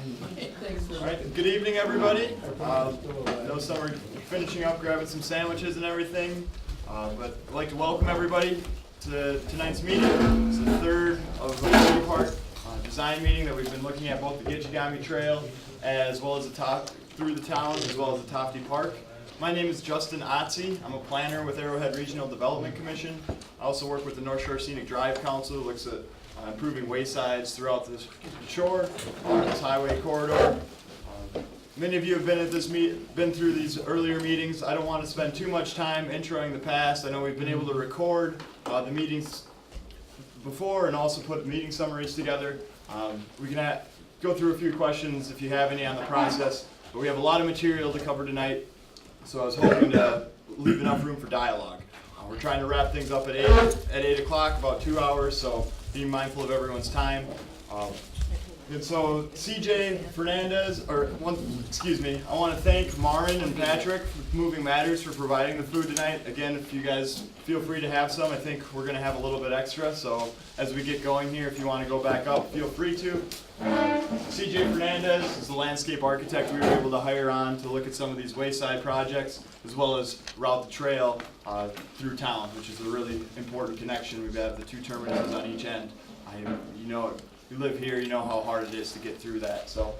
All right, good evening, everybody. I know some are finishing up, grabbing some sandwiches and everything, but I'd like to welcome everybody to tonight's meeting. It's the third of a three-part design meeting that we've been looking at both the Gitchi-Gami Trail as well as through the town, as well as the Tofte Park. My name is Justin Otzi. I'm a planner with Arrowhead Regional Development Commission. I also work with the North Shore Scenic Drive Council, who looks at improving waysides throughout the shore, along this highway corridor. Many of you have been through these earlier meetings. I don't want to spend too much time introing the past. I know we've been able to record the meetings before and also put meeting summaries together. We can go through a few questions if you have any on the process, but we have a lot of material to cover tonight, so I was hoping to leave enough room for dialogue. We're trying to wrap things up at 8 o'clock, about 2 hours, so being mindful of everyone's time. And so CJ Fernandez, I want to thank Marin and Patrick with Moving Matters for providing the food tonight. Again, if you guys feel free to have some, I think we're going to have a little bit extra. So as we get going here, if you want to go back up, feel free to. CJ Fernandez is the landscape architect we were able to hire on to look at some of these wayside projects, as well as route the trail through town, which is a really important connection. We've got the two terminals on each end. You live here, you know how hard it is to get through that. So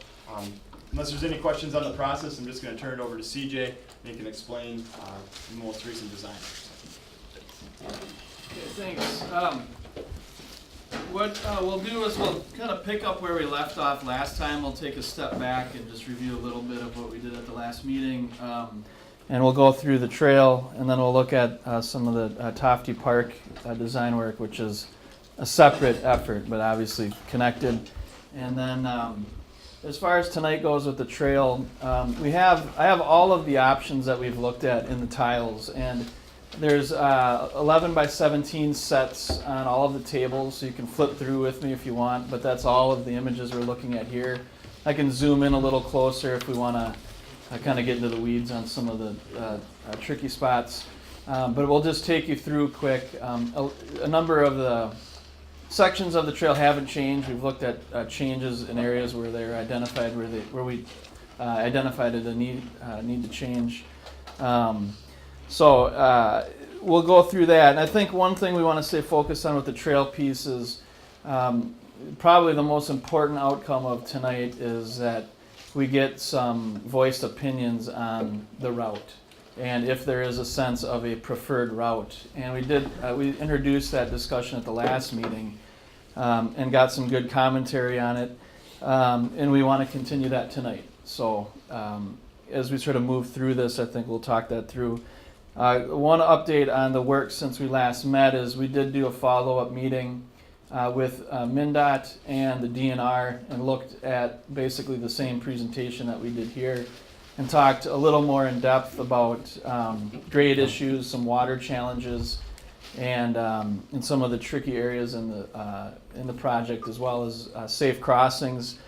unless there's any questions on the process, I'm just going to turn it over to CJ, and he can explain the most recent design. Okay, thanks. What we'll do is we'll kind of pick up where we left off last time. We'll take a step back and just review a little bit of what we did at the last meeting. And we'll go through the trail, and then we'll look at some of the Tofte Park design work, which is a separate effort, but obviously connected. And then as far as tonight goes with the trail, I have all of the options that we've looked at in the tiles, and there's 11 by 17 sets on all of the tables, so you can flip through with me if you want, but that's all of the images we're looking at here. I can zoom in a little closer if we want to kind of get into the weeds on some of the tricky spots, but we'll just take you through quick. A number of the sections of the trail haven't changed. We've looked at changes in areas where they're identified, where we identified a need to change. So we'll go through that. And I think one thing we want to stay focused on with the trail piece is probably the most important outcome of tonight is that we get some voiced opinions on the route, and if there is a sense of a preferred route. And we introduced that discussion at the last meeting and got some good commentary on it, and we want to continue that tonight. So as we sort of move through this, I think we'll talk that through. One update on the work since we last met is we did do a follow-up meeting with MnDOT and the DNR and looked at basically the same presentation that we did here, and talked a little more in depth about grade issues, some water challenges, and some of the tricky areas in the project, as well as safe crossings.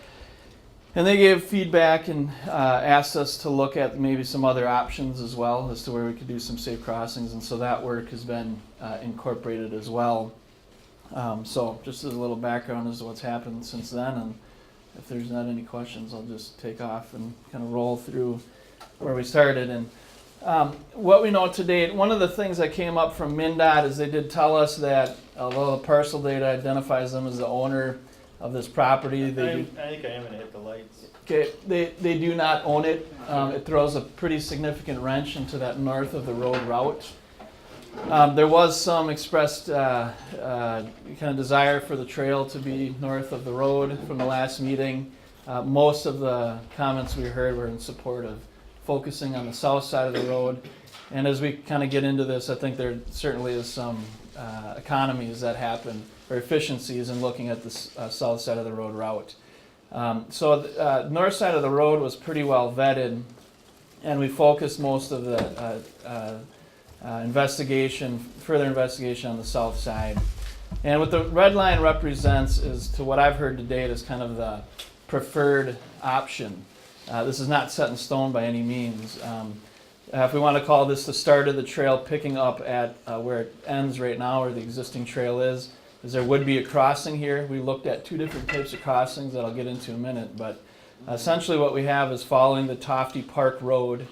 And they gave feedback and asked us to look at maybe some other options as well as to where we could do some safe crossings, and so that work has been incorporated as well. So just as a little background as to what's happened since then, and if there's not any questions, I'll just take off and kind of roll through where we started. And what we know to date, one of the things that came up from MnDOT is they did tell us that although the parcel data identifies them as the owner of this property, I think I am going to hit the lights. Okay, they do not own it. It throws a pretty significant wrench into that north of the road route. There was some expressed kind of desire for the trail to be north of the road from the last meeting. Most of the comments we heard were in support of focusing on the south side of the road. And as we kind of get into this, I think there certainly is some economies that happen, or efficiencies in looking at the south side of the road route. So the north side of the road was pretty well vetted, and we focused most of the further investigation on the south side. And what the red line represents is, to what I've heard to date, is kind of the preferred option. This is not set in stone by any means. If we want to call this the start of the trail, picking up at where it ends right now, where the existing trail is there would be a crossing here. We looked at two different types of crossings that I'll get into in a minute, but Essentially what we have is following the Tofte Park Road,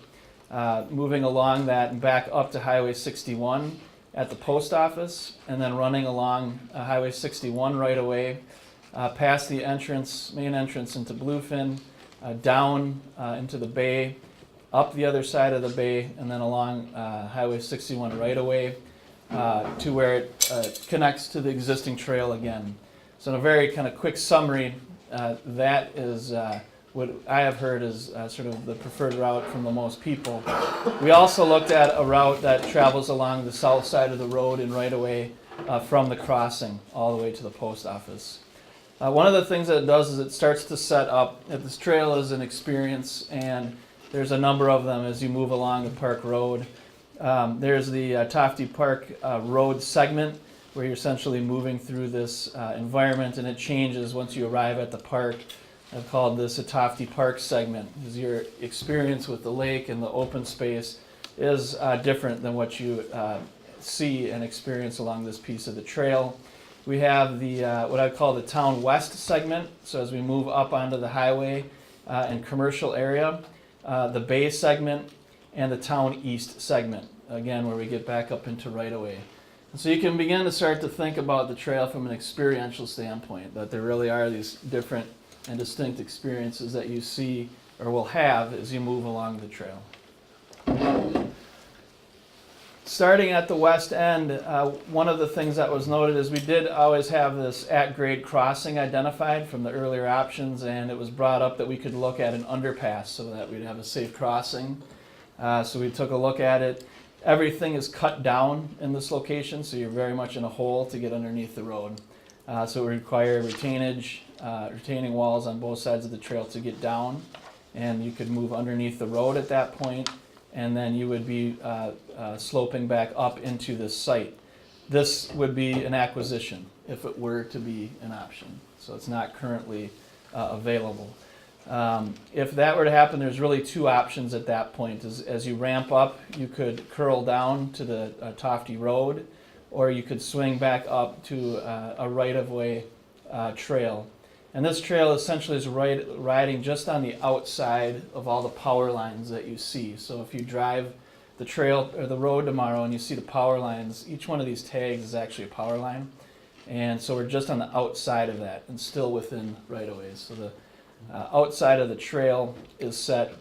moving along that and back up to Highway 61 at the post office, and then running along Highway 61 right away, past the main entrance into Bluefin, down into the bay, up the other side of the bay, and then along Highway 61 right away to where it connects to the existing trail again. So in a very kind of quick summary, that is what I have heard is sort of the preferred route from the most people. We also looked at a route that travels along the south side of the road and right away from the crossing all the way to the post office. One of the things that it does is it starts to set up, if this trail is an experience, and there's a number of them as you move along the park road. There's the Tofte Park road segment where you're essentially moving through this environment, and it changes once you arrive at the park. I've called this a Tofte Park segment, because your experience with the lake and the open space is different than what you see and experience along this piece of the trail. We have the what I call the Town West segment, so as we move up onto the highway and commercial area, the Bay segment, and the Town East segment, again where we get back up into right-of-way. And so you can begin to start to think about the trail from an experiential standpoint, that there really are these different and distinct experiences that you see or will have as you move along the trail. Starting at the west end, one of the things that was noted is we did always have this at-grade crossing identified from the earlier options, and it was brought up that we could look at an underpass so that we'd have a safe crossing. So we took a look at it. Everything is cut down in this location, so you're very much in a hole to get underneath the road. So it would require retaining walls on both sides of the trail to get down, and you could move underneath the road at that point, and then you would be sloping back up into this site. This would be an acquisition if it were to be an option, so it's not currently available. If that were to happen, there's really two options at that point. As you ramp up, you could curl down to the Tofte Road, or you could swing back up to a right-of-way trail. And this trail essentially is riding just on the outside of all the power lines that you see. So if you drive the trail or the road tomorrow and you see the power lines, each one of these tags is actually a power line. And so we're just on the outside of that and still within right-of-ways. So the outside of the trail is set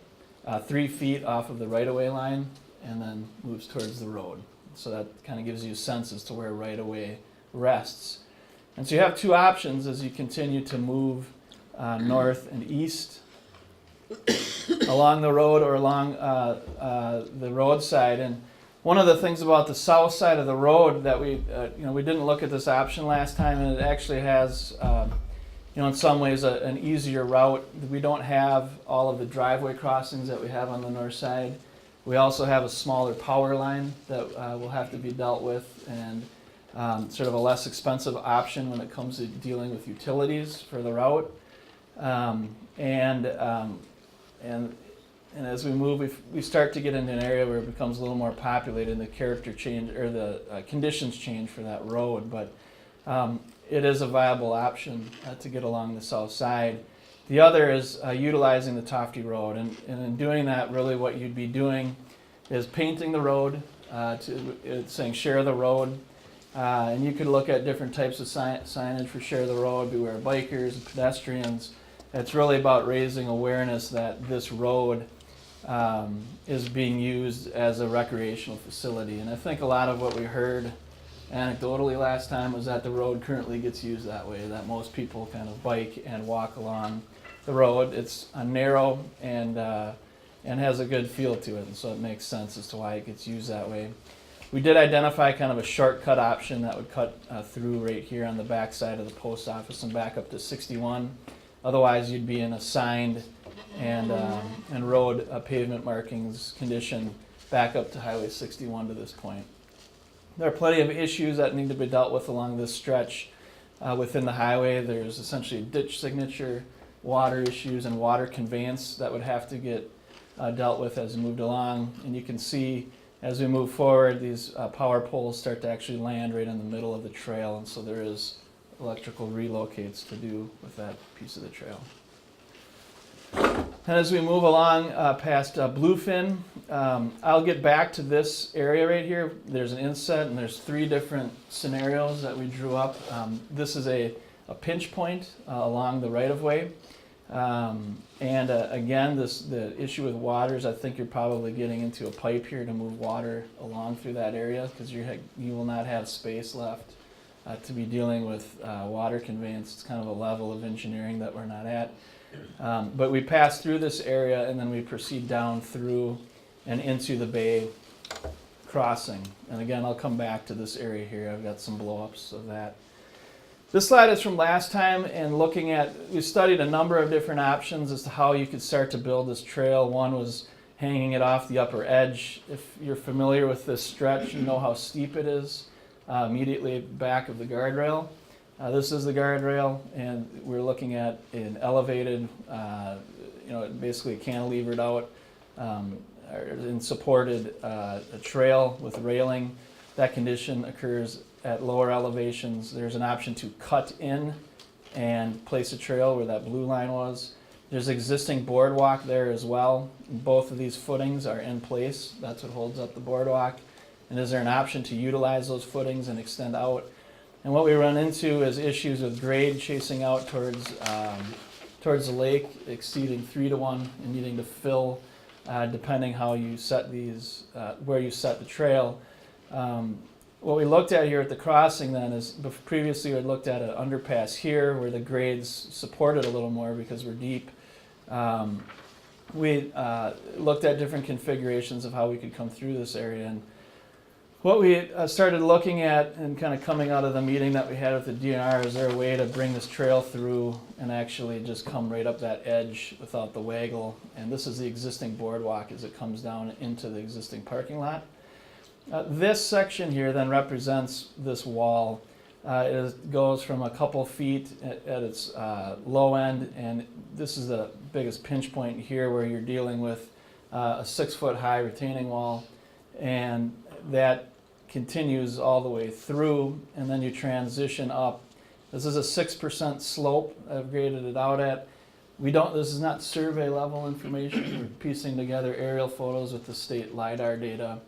3 feet off of the right-of-way line and then moves towards the road. So that kind of gives you a sense as to where right-of-way rests. And so you have two options as you continue to move north and east along the road or along the roadside. And one of the things about the south side of the road that we didn't look at this option last time, and it actually has in some ways an easier route. We don't have all of the driveway crossings that we have on the north side. We also have a smaller power line that will have to be dealt with, and sort of a less expensive option when it comes to dealing with utilities for the route. And as we move, we start to get into an area where it becomes a little more populated, and the character change or the conditions change for that road. But it is a viable option to get along the south side. The other is utilizing the Tofte Road, and in doing that, really what you'd be doing is painting the road, it's saying share the road, and you could look at different types of signage for share the road, beware bikers and pedestrians. It's really about raising awareness that this road is being used as a recreational facility, and I think a lot of what we heard anecdotally last time was that the road currently gets used that way, that most people kind of bike and walk along the road. It's narrow and has a good feel to it, and so it makes sense as to why it gets used that way. We did identify kind of a shortcut option that would cut through right here on the back side of the post office and back up to 61. Otherwise, you'd be in a signed and road pavement markings condition back up to Highway 61 to this point. There are plenty of issues that need to be dealt with along this stretch within the highway. There's essentially a ditch signature, water issues, and water conveyance that would have to get dealt with as we moved along. And you can see as we move forward, these power poles start to actually land right in the middle of the trail, and so there is electrical relocates to do with that piece of the trail. And as we move along past Bluefin, I'll get back to this area right here. There's an inset and there's 3 different scenarios that we drew up. This is a pinch point along the right-of-way. Again, the issue with water is I think you're probably getting into a pipe here to move water along through that area because you will not have space left to be dealing with water conveyance. It's kind of a level of engineering that we're not at. But we pass through this area and then we proceed down through and into the bay crossing. And again, I'll come back to this area here. I've got some blow-ups of that. This slide is from last time, and we studied a number of different options as to how you could start to build this trail. One was hanging it off the upper edge. If you're familiar with this stretch, you know how steep it is immediately back of the guardrail. This is the guardrail, and we're looking at an elevated, basically cantilevered out and supported a trail with railing. That condition occurs at lower elevations. There's an option to cut in and place a trail where that blue line was. There's existing boardwalk there as well. Both of these footings are in place. That's what holds up the boardwalk. And is there an option to utilize those footings and extend out? And what we run into is issues with grade chasing out towards the lake, exceeding 3-to-1 and needing to fill depending how you set these, where you set the trail. What we looked at here at the crossing then is previously we had looked at an underpass here where the grades supported a little more because we're deep. We looked at different configurations of how we could come through this area. And what we started looking at and kind of coming out of the meeting that we had with the DNR, is there a way to bring this trail through and actually just come right up that edge without the waggle? And this is the existing boardwalk as it comes down into the existing parking lot. This section here then represents this wall. It goes from a couple feet at its low end, and this is the biggest pinch point here where you're dealing with a 6-foot high retaining wall, and that continues all the way through, and then you transition up. This is a 6% slope I've graded it out at. This is not survey level information. We're piecing together aerial photos with the state LiDAR data.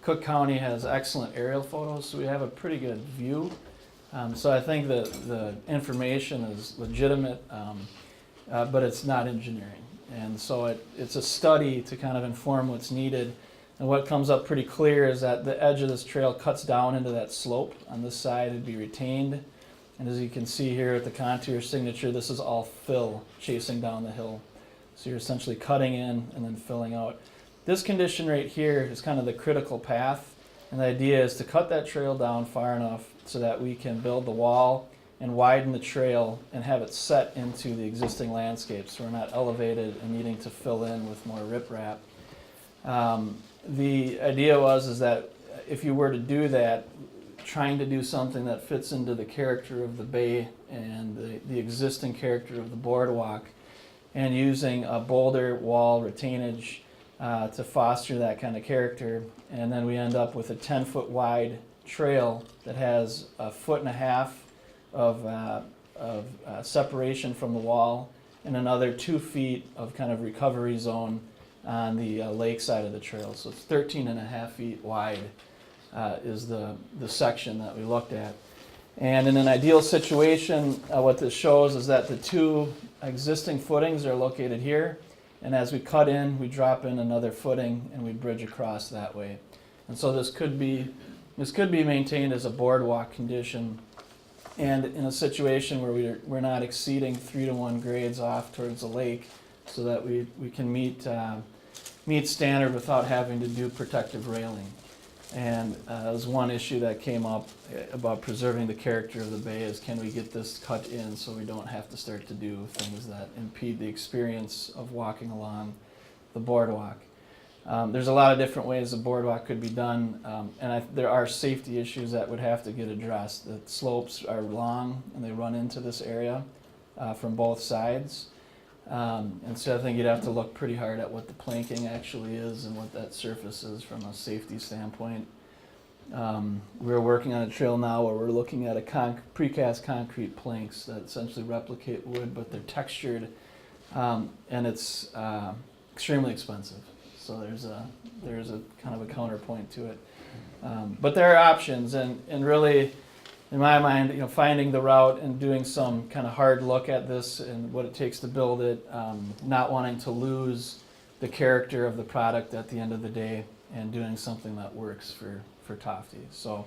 Cook County has excellent aerial photos, so we have a pretty good view. So I think the information is legitimate, but it's not engineering. And so it's a study to kind of inform what's needed. And what comes up pretty clear is that the edge of this trail cuts down into that slope. On this side, it'd be retained. And as you can see here at the contour signature, this is all fill chasing down the hill. So you're essentially cutting in and then filling out. This condition right here is kind of the critical path. And the idea is to cut that trail down far enough so that we can build the wall and widen the trail and have it set into the existing landscape so we're not elevated and needing to fill in with more riprap. The idea is that if you were to do that, trying to do something that fits into the character of the bay and the existing character of the boardwalk, and using a boulder wall retainage to foster that kind of character, and then we end up with a 10-foot wide trail that has 1.5 feet of separation from the wall and another 2 feet of kind of recovery zone on the lake side of the trail. So it's 13.5 feet wide is the section that we looked at. And in an ideal situation, what this shows is that the 2 existing footings are located here, and as we cut in, we drop in another footing and we bridge across that way. And so this could be maintained as a boardwalk condition, and in a situation where we're not exceeding 3-to-1 grades off towards the lake, so that we can meet standard without having to do protective railing. And there's one issue that came up about preserving the character of the bay is, can we get this cut in so we don't have to start to do things that impede the experience of walking along the boardwalk. There's a lot of different ways the boardwalk could be done, and there are safety issues that would have to get addressed. The slopes are long and they run into this area from both sides. And so I think you'd have to look pretty hard at what the planking actually is and what that surface is from a safety standpoint. We're working on a trail now where we're looking at precast concrete planks that essentially replicate wood, but they're textured and it's extremely expensive. So there's a kind of a counterpoint to it. But there are options, and really, in my mind, finding the route and doing some kind of hard look at this and what it takes to build it, not wanting to lose the character of the product at the end of the day, and doing something that works for Tofte. So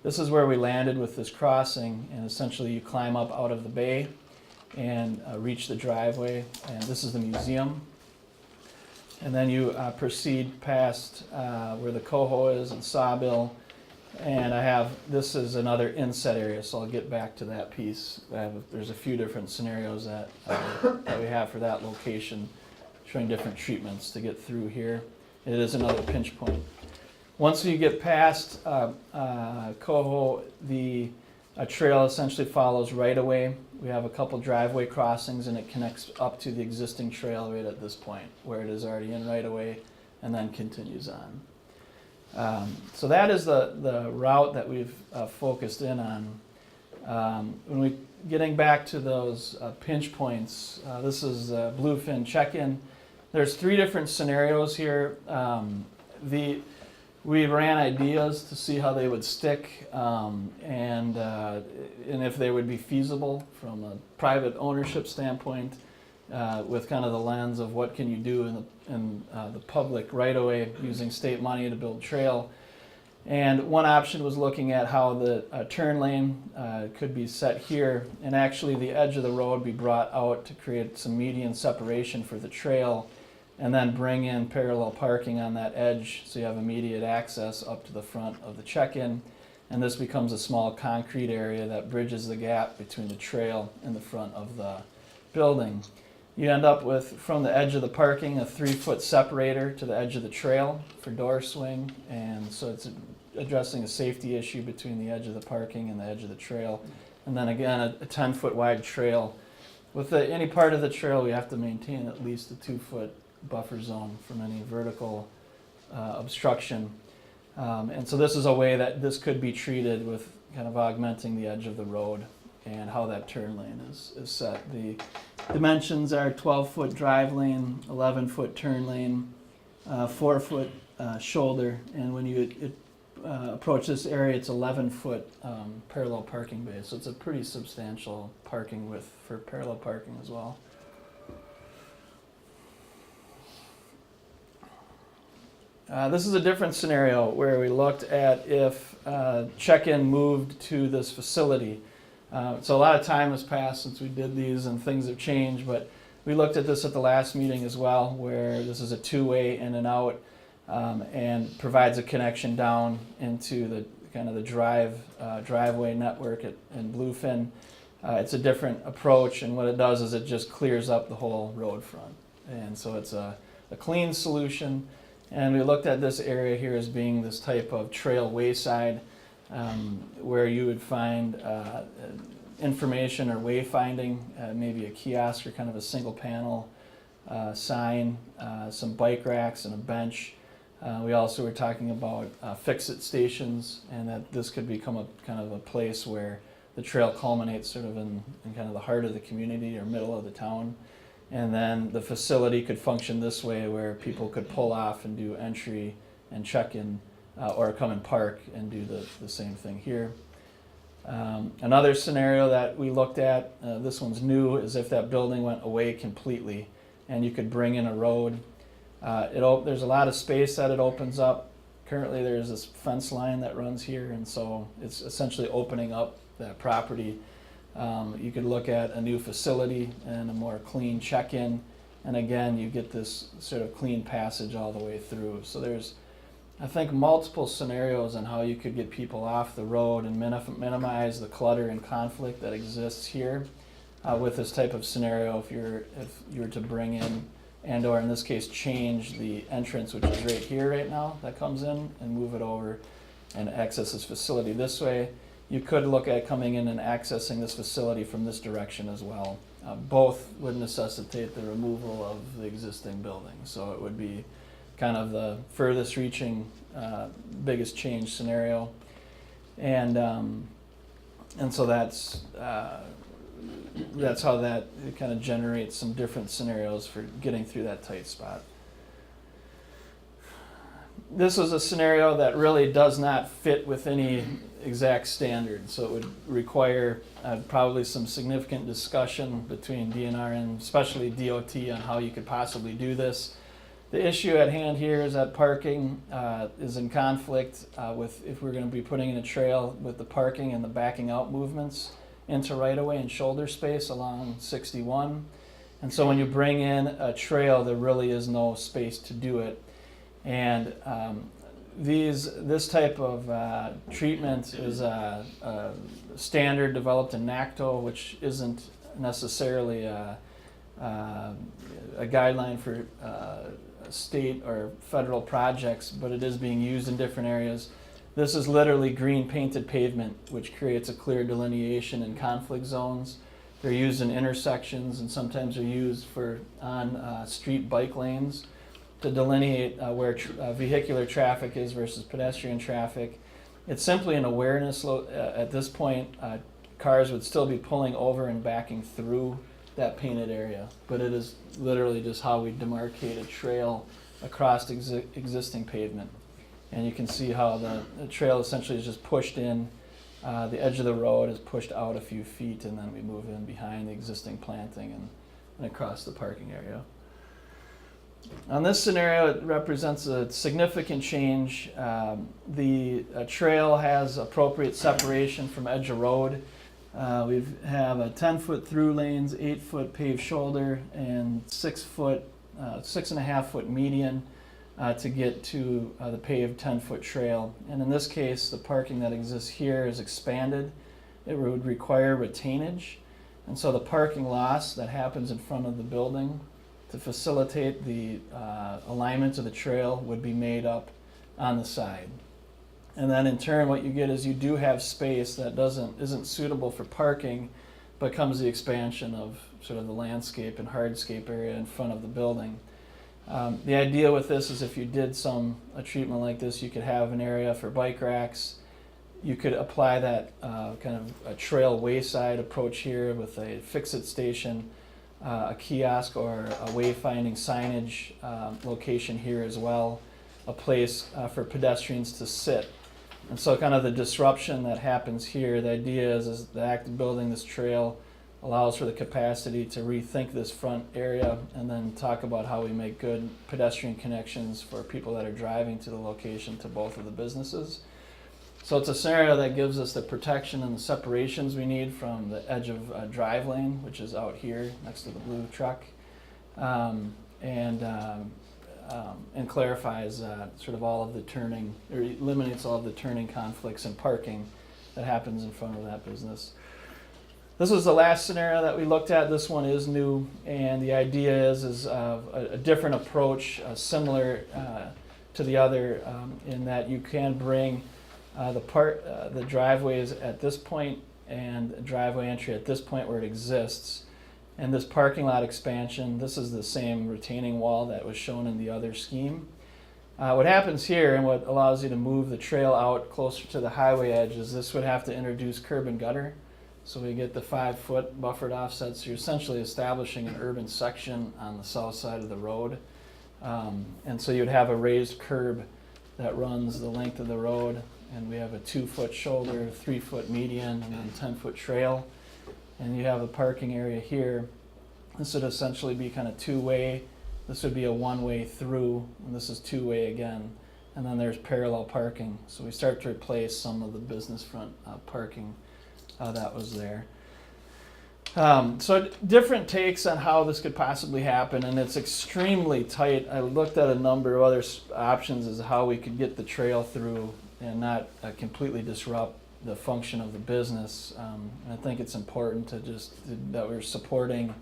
this is where we landed with this crossing, and essentially you climb up out of the bay and reach the driveway, and this is the museum. And then you proceed past where the coho is and sawbill, and this is another inset area, so I'll get back to that piece. There's a few different scenarios that we have for that location, showing different treatments to get through here. It is another pinch point. Once you get past coho, the trail essentially follows right away. We have a couple driveway crossings, and it connects up to the existing trail right at this point, where it is already in right away, and then continues on. So that is the route that we've focused in on. Getting back to those pinch points, this is bluefin check-in. There's 3 different scenarios here. We ran ideas to see how they would stick, and if they would be feasible from a private ownership standpoint, with kind of the lens of what can you do in the public right away using state money to build trail. And one option was looking at how the turn lane could be set here, and actually the edge of the road be brought out to create some median separation for the trail, and then bring in parallel parking on that edge so you have immediate access up to the front of the check-in. And this becomes a small concrete area that bridges the gap between the trail and the front of the building. You end up with, from the edge of the parking, a 3-foot separator to the edge of the trail for door swing, and so it's addressing a safety issue between the edge of the parking and the edge of the trail. And then again, a 10-foot wide trail. With any part of the trail, we have to maintain at least a 2-foot buffer zone from any vertical obstruction. And so this is a way that this could be treated with kind of augmenting the edge of the road and how that turn lane is set. The dimensions are 12-foot drive lane, 11-foot turn lane, 4-foot shoulder, and when you approach this area, it's 11-foot parallel parking bay. So it's a pretty substantial parking width for parallel parking as well. This is a different scenario where we looked at if check-in moved to this facility. So a lot of time has passed since we did these and things have changed, but we looked at this at the last meeting as well, where this is a 2-way in and out, and provides a connection down into the kind of the driveway network in Bluefin. It's a different approach, and what it does is it just clears up the whole road front. And so it's a clean solution. And we looked at this area here as being this type of trail wayside, where you would find information or wayfinding, maybe a kiosk or kind of a single panel sign, some bike racks and a bench. We also were talking about fix-it stations, and that this could become a kind of a place where the trail culminates sort of in kind of the heart of the community or middle of the town. And then the facility could function this way, where people could pull off and do entry and check-in, or come and park and do the same thing here. Another scenario that we looked at, this one's new, is if that building went away completely and you could bring in a road. There's a lot of space that it opens up. Currently there's this fence line that runs here, and so it's essentially opening up that property. You could look at a new facility and a more clean check-in, and again you get this sort of clean passage all the way through. So there's, I think, multiple scenarios on how you could get people off the road and minimize the clutter and conflict that exists here with this type of scenario. If you were to bring in and/or in this case change the entrance, which is right here right now, that comes in, and move it over and access this facility this way. You could look at coming in and accessing this facility from this direction as well. Both would necessitate the removal of the existing building, so it would be kind of the furthest reaching, biggest change scenario. And so that's that's how that kind of generates some different scenarios for getting through that tight spot. This was a scenario that really does not fit with any exact standard, so it would require probably some significant discussion between DNR and especially DOT on how you could possibly do this. The issue at hand here is that parking is in conflict with, if we're going to be putting in a trail, with the parking and the backing out movements into right-of-way and shoulder space along 61. And so when you bring in a trail, there really is no space to do it. And this type of treatment is a standard developed in NACTO, which isn't necessarily a guideline for state or federal projects, but it is being used in different areas. This is literally green painted pavement, which creates a clear delineation in conflict zones. They're used in intersections, and sometimes they're used on street bike lanes to delineate where vehicular traffic is versus pedestrian traffic. It's simply an awareness. At this point, cars would still be pulling over and backing through that painted area, but it is literally just how we demarcate a trail across existing pavement. And you can see how the trail essentially is just pushed in. The edge of the road is pushed out a few feet, and then we move in behind the existing planting and across the parking area. On this scenario, it represents a significant change. The trail has appropriate separation from edge of road. We have a 10-foot through lanes, 8-foot paved shoulder, and 6.5-foot median to get to the paved 10-foot trail. And in this case, the parking that exists here is expanded. It would require retainage. And so the parking loss that happens in front of the building to facilitate the alignment of the trail would be made up on the side. And then in turn, what you get is you do have space that isn't suitable for parking, but comes the expansion of sort of the landscape and hardscape area in front of the building. The idea with this is if you did a treatment like this, you could have an area for bike racks. You could apply that kind of a trail wayside approach here with a fix-it station, a kiosk or a wayfinding signage location here as well, a place for pedestrians to sit. And so kind of the disruption that happens here, the idea is the act of building this trail allows for the capacity to rethink this front area and then talk about how we make good pedestrian connections for people that are driving to the location to both of the businesses. So it's a scenario that gives us the protection and the separations we need from the edge of a drive lane, which is out here next to the blue truck, and clarifies sort of all of the turning, or eliminates all of the turning conflicts and parking that happens in front of that business. This was the last scenario that we looked at. This one is new, and the idea is a different approach, similar to the other, in that you can bring the driveways at this point and driveway entry at this point where it exists. And this parking lot expansion, this is the same retaining wall that was shown in the other scheme. What happens here, and what allows you to move the trail out closer to the highway edge, is this would have to introduce curb and gutter. So we get the 5-foot buffered offset, so you're essentially establishing an urban section on the south side of the road. And so you'd have a raised curb that runs the length of the road, and we have a 2-foot shoulder, 3-foot median, and then 10-foot trail. And you have a parking area here. This would essentially be kind of two-way. This would be a one-way through, and this is two-way again. And then there's parallel parking. So we start to replace some of the business front parking that was there. So different takes on how this could possibly happen, and it's extremely tight. I looked at a number of other options as to how we could get the trail through and not completely disrupt the function of the business. And I think it's important that we're supporting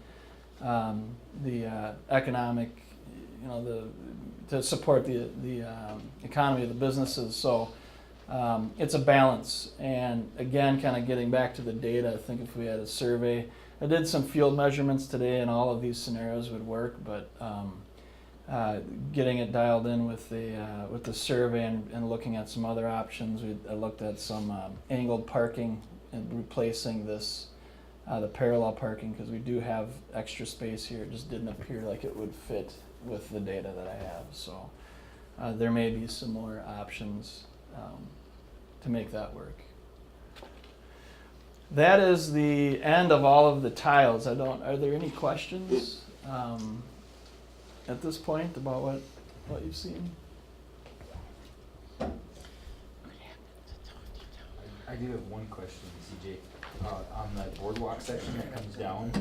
the economic, to support the economy of the businesses. So it's a balance. And again, kind of getting back to the data, I think if we had a survey, I did some field measurements today, and all of these scenarios would work, but getting it dialed in with the survey and looking at some other options, I looked at some angled parking and replacing this the parallel parking, because we do have extra space here. It just didn't appear like it would fit with the data that I have. So there may be some more options to make that work. That is the end of all of the tiles. Are there any questions at this point about what you've seen? I do have one question, CJ. On the boardwalk section that comes down,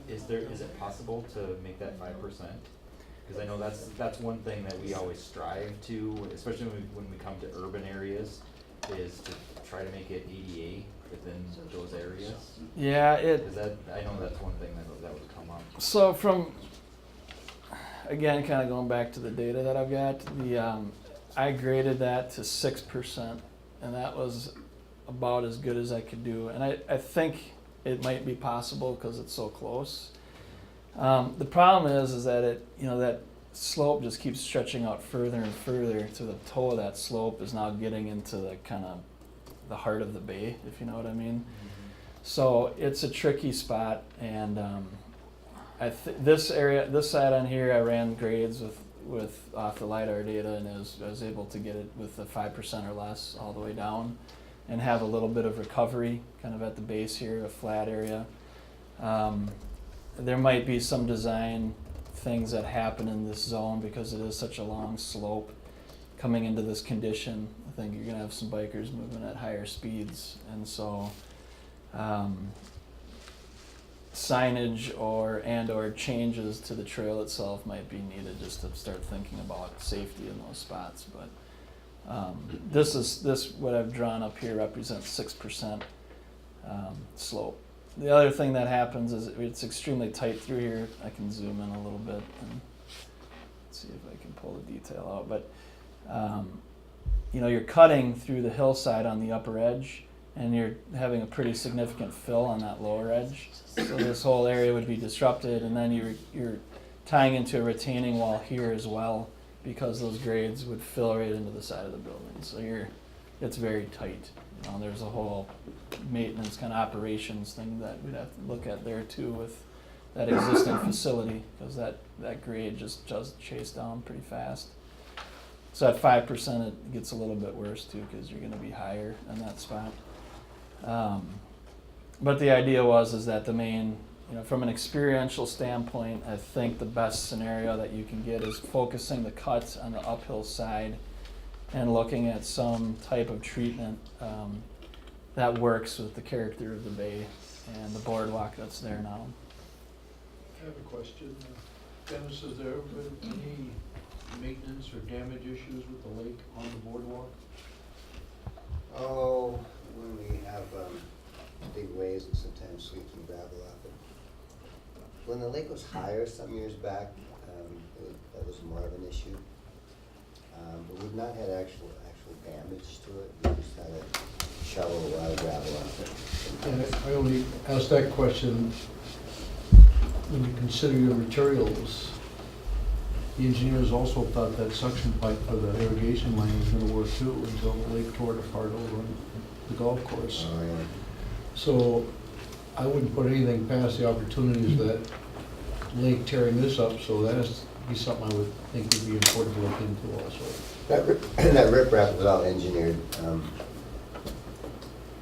is it possible to make that 5%? Because I know that's one thing that we always strive to, especially when we come to urban areas, is to try to make it ADA within those areas. Yeah, Because I know that's one thing that would come up. So again, kind of going back to the data that I've got, I graded that to 6%, and that was about as good as I could do. And I think it might be possible because it's so close. The problem is that that slope just keeps stretching out further and further to the toe of that slope is now getting into the kind of the heart of the bay, if you know what I mean. So it's a tricky spot, and this side on here, I ran grades with off the LiDAR data, and I was able to get it with the 5% or less all the way down, and have a little bit of recovery kind of at the base here, a flat area. There might be some design things that happen in this zone because it is such a long slope coming into this condition. I think you're gonna have some bikers moving at higher speeds, and so signage or changes to the trail itself might be needed just to start thinking about safety in those spots. But this what I've drawn up here represents 6% slope. The other thing that happens is it's extremely tight through here. I can zoom in a little bit and see if I can pull the detail out. But you're cutting through the hillside on the upper edge, and you're having a pretty significant fill on that lower edge. So this whole area would be disrupted, and then you're tying into a retaining wall here as well, because those grades would fill right into the side of the building. So it's very tight. There's a whole maintenance kind of operations thing that we'd have to look at there too with that existing facility, because that grade just chase down pretty fast. So at 5%, it gets a little bit worse too, because you're going to be higher in that spot. But the idea is that the main, from an experiential standpoint, I think the best scenario that you can get is focusing the cuts on the uphill side and looking at some type of treatment that works with the character of the bay and the boardwalk that's there now. I have a question. Dennis, has there ever been any maintenance or damage issues with the lake on the boardwalk? Oh, when we have big waves and sometimes sweeping gravel off it. When the lake was higher some years back, that was more of an issue. But we've not had actual damage to it. We just had a shovel a lot of gravel off it. And I only asked that question when you consider your materials. The engineers also thought that suction pipe for the irrigation line was going to work too until the lake tore it apart over on the golf course. Oh, yeah. So I wouldn't put anything past the opportunities that lake tearing this up, so that has to be something I would think would be important to look into also. That riprap was all engineered,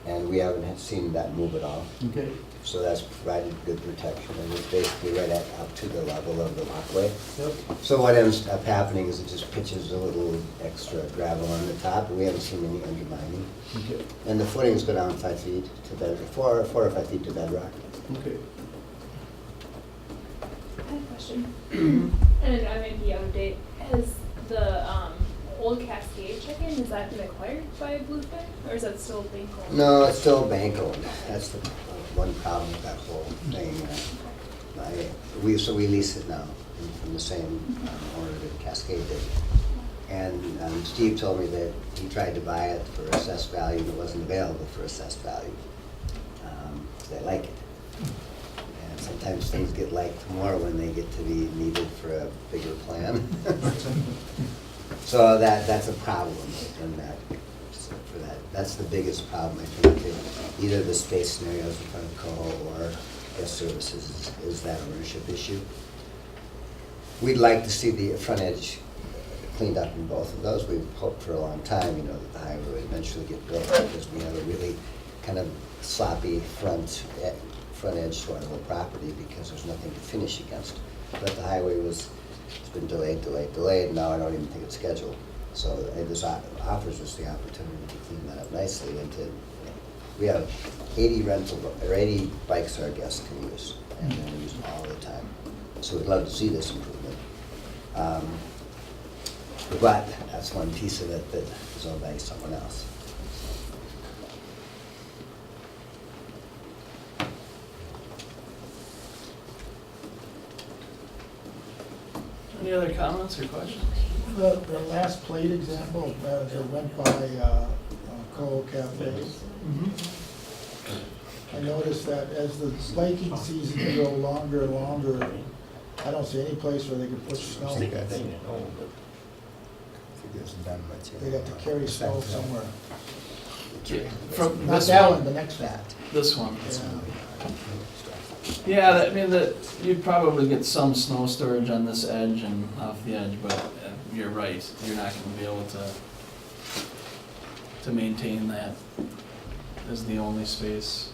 and we haven't seen that move at all. Okay. So that's provided good protection, and it's basically right up to the level of the walkway. Yep. So what ends up happening is it just pitches a little extra gravel on the top, and we haven't seen any undermining. Okay. And the footings go down 5 feet to bedrock, 4 or 5 feet to bedrock. Okay. I have a question, and I might be out of date. Has the old Cascade check-in, has that been acquired by Bluefin, or is that still being owned? No, it's still bank owned. That's the one problem with that whole thing. So we lease it now from the same owner that Cascade did. And Steve told me that he tried to buy it for assessed value, but it wasn't available for assessed value. They like it. And sometimes things get liked more when they get to be needed for a bigger plan. So that's a problem in that, for that That's the biggest problem, I think, either the space scenarios in front of Coho or guest services is that ownership issue. We'd like to see the front edge cleaned up in both of those. We've hoped for a long time, that the highway would eventually get built, because we have a really kind of sloppy front edge to our whole property, because there's nothing to finish against. But the highway it's been delayed, and now I don't even think it's scheduled. So this offers us the opportunity to clean that up nicely, and we have 80 bikes our guests can use, and they're used all the time. So we'd love to see this improvement. But that's one piece of it that is owned by someone else. Any other comments or questions? The last plate example, that went by Coho Cafe. I noticed that as the biking season go longer and longer, I don't see any place where they could push snow. They got to carry snow somewhere. From Not this that one, one, the next one. this one. Yeah. Yeah, I mean, you'd probably get some snow storage on this edge and off the edge, but you're right, you're not gonna be able to maintain that as the only space.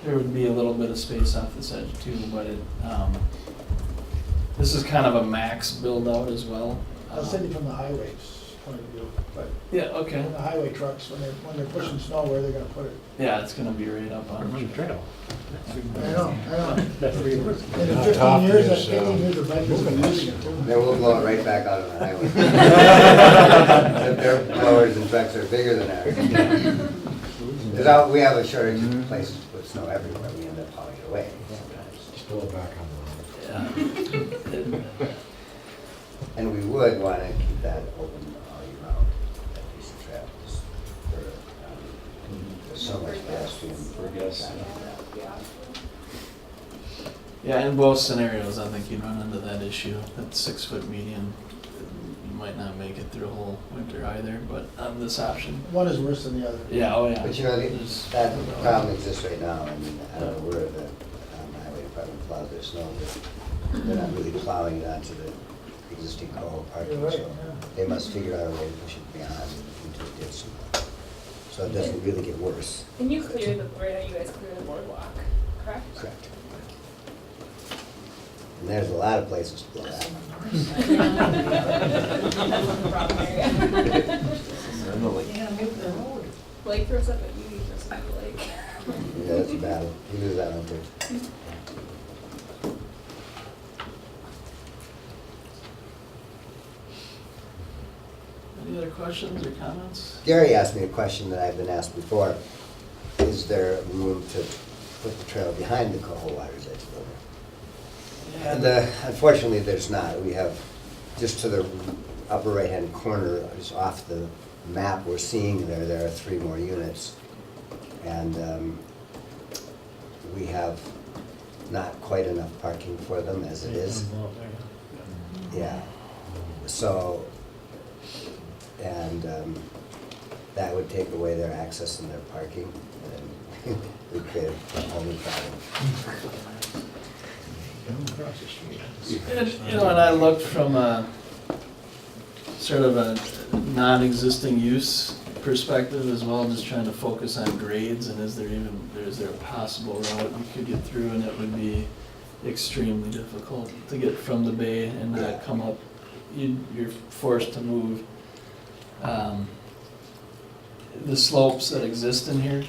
There would be a little bit of space off this edge too, but this is kind of a max build out as well. I was thinking from the highway's point of view, but Yeah, okay. the highway trucks, when they're pushing snow, where are they gonna put it? Yeah, it's gonna be right up on the trail. I know. In Not 15 Tofte years, is, 15 years, the bikers will be using it too. Then we'll blow it right back out on the highway. Their blowers and trucks are bigger than ours. Because we have a shortage of places to put snow everywhere, we end up hauling it away sometimes. Still back on Yeah. And we would want to keep that open all year round, that piece of trail, just for, there's so much pedestrian. Yeah, in both scenarios, I think you'd run into that issue, that 6-foot median. You might not make it through a whole winter either, but on this option. One is worse than the other. Yeah, oh yeah. But There's- that problem exists right now. I mean, I don't know where the highway department plows their snow, but they're not really plowing it onto the existing Coho parking. You're right, So yeah. they must figure out a way to push it beyond into the ditch somehow. So it doesn't really get worse. And you clear right now you guys clear the boardwalk, correct? Correct. And there's a lot of places to blow that. That's the problem area. Blake throws up at you, you throw up at Blake. Yeah, it's a battle. We lose that one too. Any other questions or comments? Gary asked me a question that I've been asked before. Is there room to put the trail behind the Coho Water's Edge building? And unfortunately, there's not. We have, just to the upper right-hand corner, just off the map we're seeing there are 3 more units. And we have not quite enough parking for them as it is. Yeah. So, and that would take away their access and their parking, and we create a whole new problem. And, and I looked from a sort of a non-existing use perspective as well, just trying to focus on grades and is there a possible route you could get through, and it would be extremely difficult to get from the bay and not come up. You're forced to move the slopes that exist in here.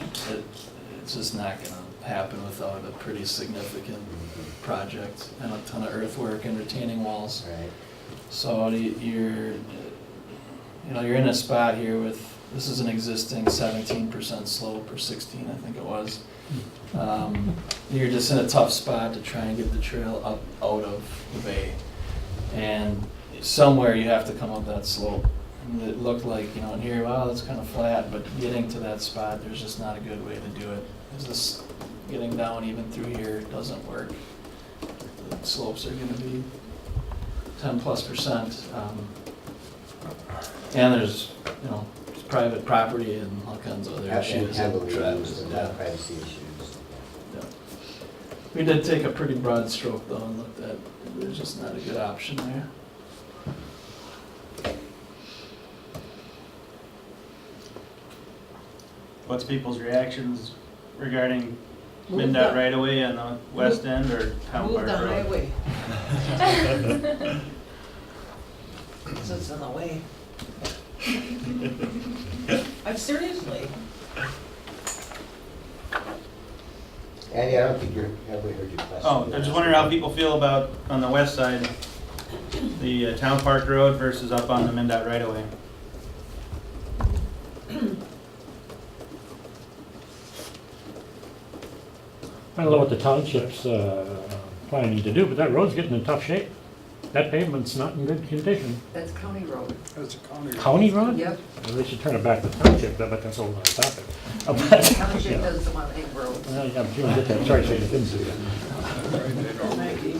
It's just not gonna happen without a pretty significant project and a ton of earthwork and retaining walls. Right. So you're in a spot here with, this is an existing 17% slope, or 16, I think it was. You're just in a tough spot to try and get the trail up out of the bay. And somewhere you have to come up that slope. And it looked like, in here, wow, that's kind of flat, but getting to that spot, there's just not a good way to do it. There's this, getting down even through here doesn't work. The slopes are gonna be 10+%. And there's, private property and all kinds of other issues. Heavily Travis, used and yeah. privacy issues. Yeah. We did take a pretty broad stroke though and looked at, there's just not a good option there. What's people's reactions regarding MnDOT right away on the west end or Town Park Move the Road? highway, 'cause it's in the way. I'm seriously, Andy, I don't think have we heard your question? Oh, I just wondering how people feel about, on the west side, the Town Park Road versus up on the MnDOT right away. I don't know what the township's planning to do, but that road's getting in tough shape. That pavement's not in good condition. that's county road. County road? Yep, Well, they should turn it back to township, but that's a whole other topic. township Yeah. doesn't want any roads. Well, yeah, but you don't get that charge for the things do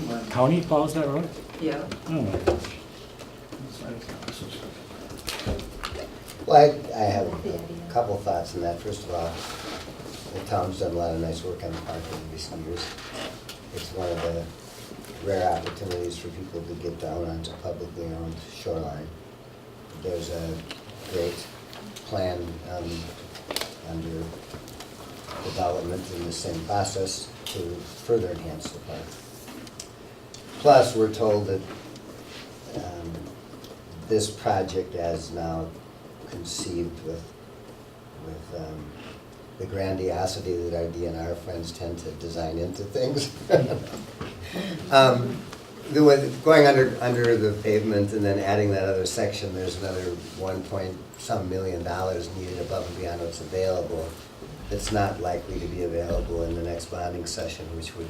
that. County plows that road? Yeah, Oh my gosh. Well, I have a couple thoughts on that. First of all, the town's done a lot of nice work on the park in recent years. It's one of the rare opportunities for people to get down onto publicly owned shoreline. There's a great plan under development in the same process to further enhance the park. Plus, we're told that this project as now conceived with the grandiosity that our DNR friends tend to design into things. Going under the pavement and then adding that other section, there's another $1 million needed above and beyond what's available. That's not likely to be available in the next bonding session, which would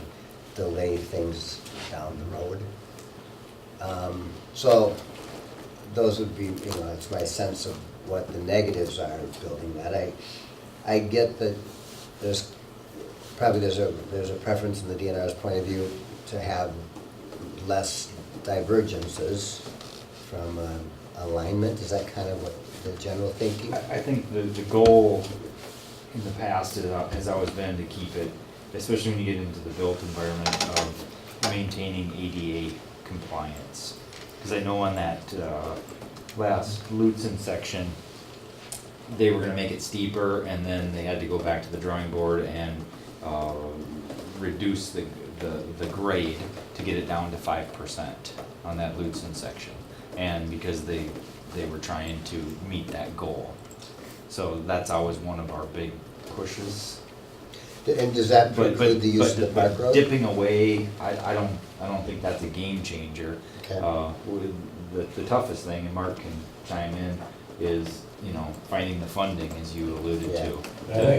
delay things down the road. So those would be, it's my sense of what the negatives are of building that. I get that there's a preference in the DNR's point of view to have less divergences from alignment. Is that kind of what the general thinking? I think the goal in the past has always been to keep it, especially when you get into the built environment, of maintaining ADA compliance. Because I know on that last Lutzen section, they were gonna make it steeper, and then they had to go back to the drawing board and reduce the grade to get it down to 5% on that Lutzen section. And because they were trying to meet that goal. So that's always one of our big pushes. And does that preclude the use of the park road? Dipping away, I don't think that's a game changer. Okay. The toughest thing, and Mark can chime in, is, finding the funding, as you alluded Yeah.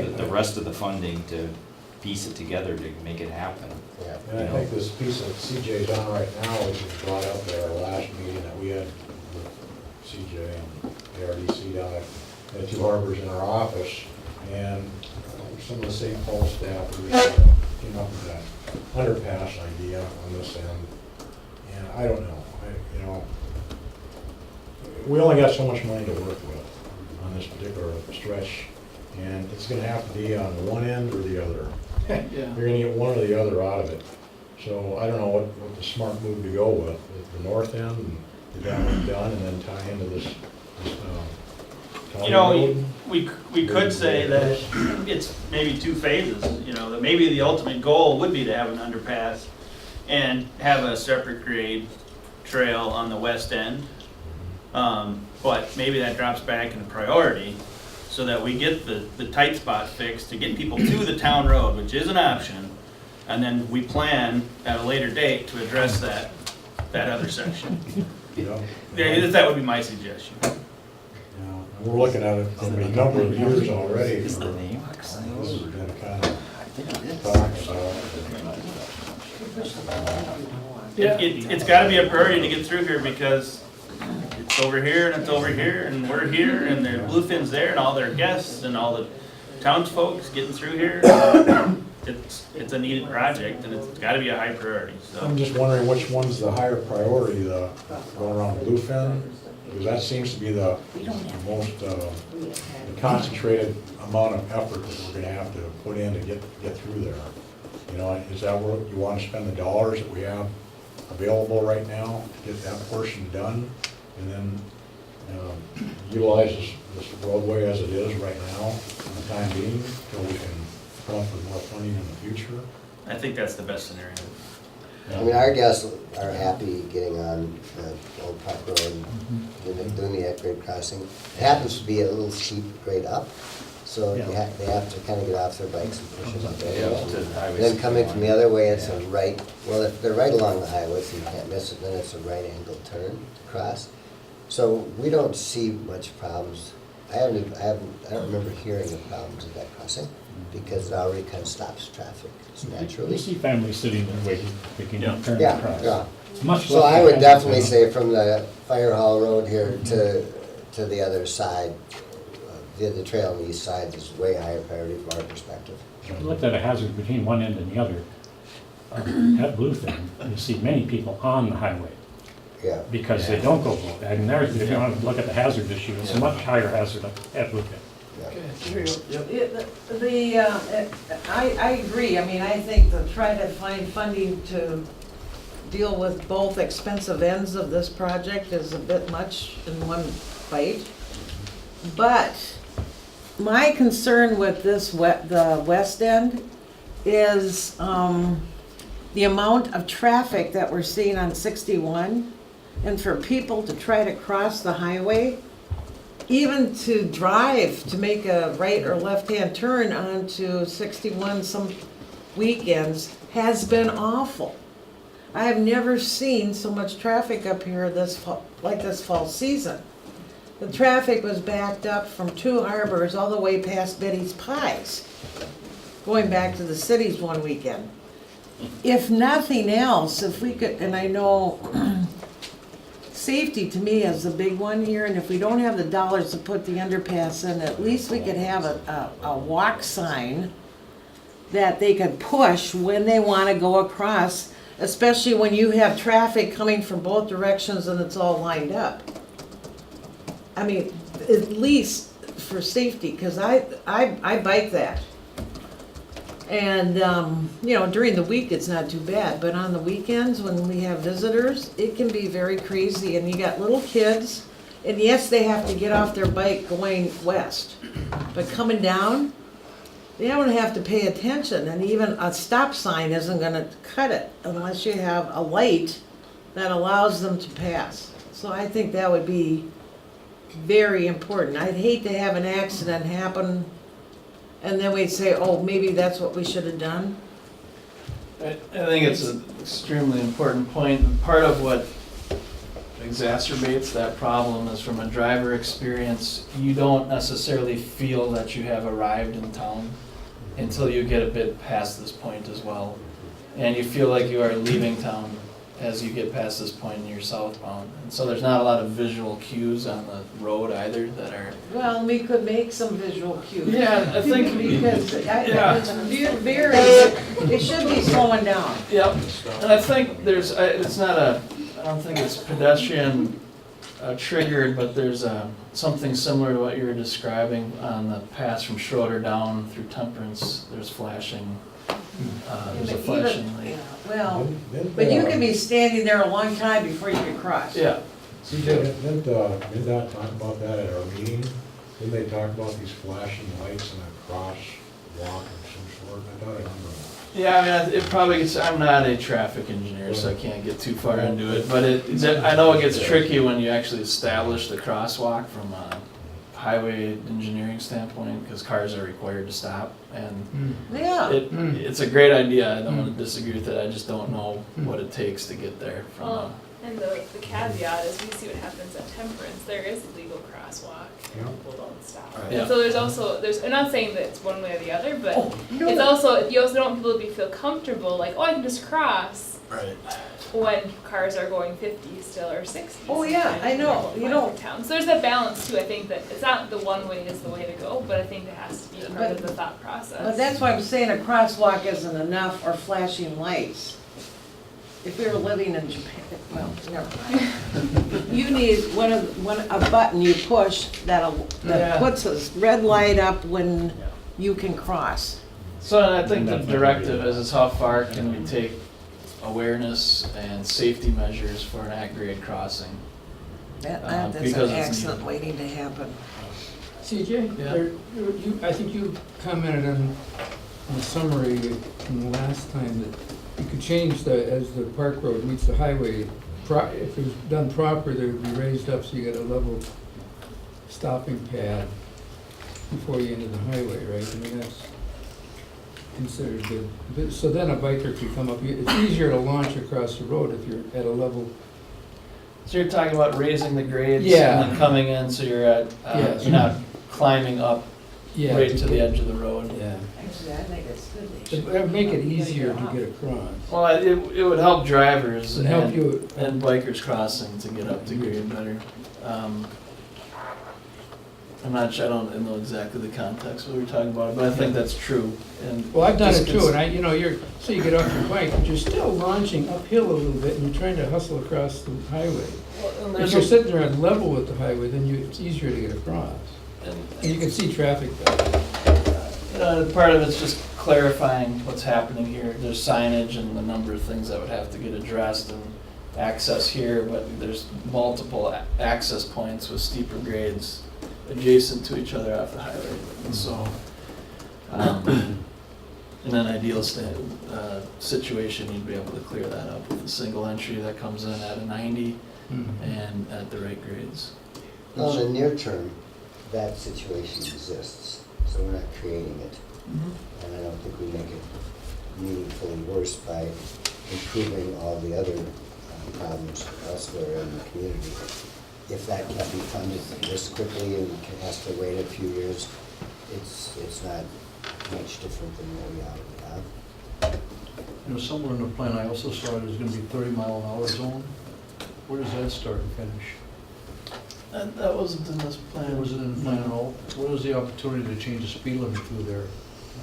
to. The rest of the funding to piece it together to make it happen. Yeah. And I think this piece that CJ's on right now, which was brought up at our last meeting that we had with CJ and ARDC down at Two Harbors in our office, and some of the St. Paul staffers came up with that underpass idea on this end. And I don't know, we only got so much money to work with on this particular stretch, and it's gonna have to be on one end or the other. Yeah. You're gonna get one or the other out of it. So I don't know what the smart move to go with the north end, and get that one done, and then tie into this county road. We could say that it's maybe two phases, that maybe the ultimate goal would be to have an underpass and have a separate grade trail on the west end. But maybe that drops back into priority so that we get the tight spot fixed to get people to the town road, which is an option. And then we plan at a later date to address that other section. That would be my suggestion. And we're looking at it for a number of years already. Is the name? This has been kind of talked about. It's gotta be a priority to get through here because it's over here and it's over here and we're here and the Bluefin's there and all their guests and all the townsfolk getting through here. it's a needed project and it's gotta be a high priority, so. I'm just wondering which one's the higher priority, the going around Bluefin? Because that seems to be the most the concentrated amount of effort that we're gonna have to put in to get through there. You know, is that where you wanna spend the dollars that we have available right now to get that portion done? And then utilize this roadway as it is right now, for the time being, until we can come up with more funding in the future? I think that's the best scenario. I mean, our guests are happy getting on the Old Park Road and doing the at-grade crossing. It happens to be a little steep grade up, so they have to kind of get off their bikes and push it up there. And then coming from the other way, it's a right, well, if they're right along the highway, so you can't miss it, then it's a right angle turn to cross. So we don't see much problems. I don't remember hearing of problems at that crossing, because it already kind of stops traffic naturally. You see families sitting there waiting, picking up, turning Yeah, across. yeah. Much So less I would traffic definitely than- say from the Fire Hall Road here to the other side, the trail on the east side is way higher priority from our perspective. I looked at a hazard between one end and the other. At Bluefin, you see many people on the highway Yeah. because they don't go below. And there's, if you want to look at the hazard issue, it's a much higher hazard at Bluefin. I agree, I mean, I think to try to find funding to deal with both expensive ends of this project is a bit much in one bite. But my concern with this, the west end, is the amount of traffic that we're seeing on 61, and for people to try to cross the highway, even to drive, to make a right or left-hand turn onto 61 some weekends has been awful. I have never seen so much traffic up here this fall, like this fall season. The traffic was backed up from Two Harbors all the way past Betty's Pies, going back to the cities one weekend. If nothing else, if we could, and I know safety to me is the big one here, and if we don't have the dollars to put the underpass in, at least we could have a walk sign that they could push when they want to go across, especially when you have traffic coming from both directions and it's all lined up. I mean, at least for safety, because I bike that. And, you know, during the week, it's not too bad, but on the weekends, when we have visitors, it can be very crazy, and you got little kids, and yes, they have to get off their bike going west, but coming down, they don't have to pay attention, and even a stop sign isn't gonna cut it unless you have a light that allows them to pass. So I think that would be very important. I'd hate to have an accident happen and then we'd say, oh, maybe that's what we should have done. I think it's an extremely important point. And part of what exacerbates that problem is from a driver experience, you don't necessarily feel that you have arrived in town until you get a bit past this point as well. And you feel like you are leaving town as you get past this point and you're southbound. And so there's not a lot of visual cues on the road either that are... Well, we could make some visual cues. Yeah, I think... Because it's very, it should be slowing down. Yep, and I think there's, it's not a, I don't think it's pedestrian triggered, but there's something similar to what you were describing on the pass from Schroeder down through Temperance. There's flashing, there's a flashing light. Well, but you can be standing there a long time before you can cross. Yeah. CJ, didn't MinDOT talk about that at our meeting? Didn't they talk about these flashing lights and a crosswalk of some sort? I thought I remember that. Yeah, I mean, it probably gets, I'm not a traffic engineer, so I can't get too far into it, but I know it gets tricky when you actually establish the crosswalk from a highway engineering standpoint, because cars are required to stop, and Yeah. it's a great idea, I don't want to disagree with it, I just don't know what it takes to get there from And the caveat is we see what happens at Temperance, there is a legal crosswalk and people don't stop. Right. Yeah. And so I'm not saying that it's one way or the other, but Oh, no. it's also, you also don't want people to feel comfortable, like, oh, I can just cross Right. when cars are going 50 still or 60. Oh, yeah, I know. You don't- Town. So there's that balance too, I think that it's not the one way is the way to go, but I think it has to be part of the thought process. But that's why I'm saying a crosswalk isn't enough, or flashing lights. If we were living in Japan, well, never mind. You need a button you push Yeah. that puts a red light up when you can cross. So I think the directive is how far can we take awareness and safety measures for an at-grade crossing? That's Because an it's accident needed. waiting to happen. CJ, Yeah. I think you commented on the summary from the last time that you could change as the park road meets the highway, if it was done proper, they would be raised up so you get a level stopping pad before you enter the highway, right? I mean, that's considered good. So then a biker could come up, it's easier to launch across the road if you're at a level. So you're talking about raising the grades Yeah. and then coming in, so you're at, Yes. you're not climbing up Yeah, right to the edge of the road. Yeah. Actually, I think it's good. They It should- would make it easier to get across. Well, it would help drivers And help and, you, and bikers crossing to get up to grade better. I'm not sure, I don't know exactly the context what we were talking about, but I think that's true. And well, I've done just it too, and so you get off your bike, but you're still launching uphill a little bit, and you're trying to hustle across the highway. Well, and If there's you're a- sitting there on level with the highway, then it's easier to get across. and, And you can see traffic better. part of it's just clarifying what's happening here. There's signage and a number of things that would have to get addressed and access here, but there's multiple access points with steeper grades adjacent to each other off the highway. And so, in an ideal situation, you'd be able to clear that up with a single entry that comes in at a 90 and at the right grades. Well, in the near term, that situation exists, so we're not creating it. And I don't think we make it meaningfully worse by improving all the other problems elsewhere in the community. If that can be funded this quickly and has to wait a few years, it's not much different than what we already have. Somewhere in the plan, I also saw there's gonna be 30-mile-an-hour zone. Where does that start and finish? That wasn't in this plan. Was it in the plan at all? What was the opportunity to change the speed limit through there?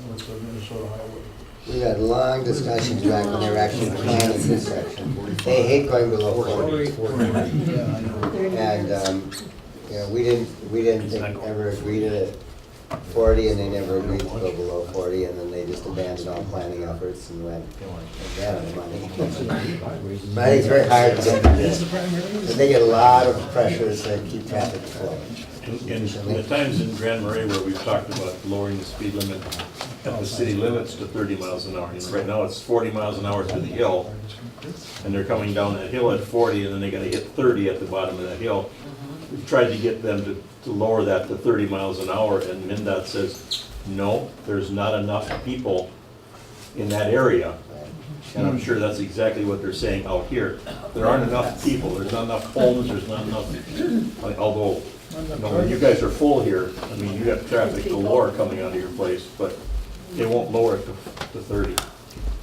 With the Minnesota highway? We had long discussions back when they were actually planning this section. They hate going below 40. Yeah, I know. And, we didn't ever agree to 40, and they never agreed to go below 40, and then they just abandoned all planning efforts and went, ran out of money. But I think it's very hard to get them this. And they get a lot of pressures to keep traffic flowing. In the times in Grand Marais where we've talked about lowering the speed limit at the city limits to 30 miles an hour. Right now, it's 40 miles an hour to the hill, and they're coming down that hill at 40, and then they gotta hit 30 at the bottom of that hill. We've tried to get them to lower that to 30 miles an hour, and MnDOT says, no, there's not enough people in that area. And I'm sure that's exactly what they're saying out here. There aren't enough people, there's not enough homes, there's not enough, although, when you guys are full here, I mean, you have traffic galore coming out of your place, but they won't lower it to 30.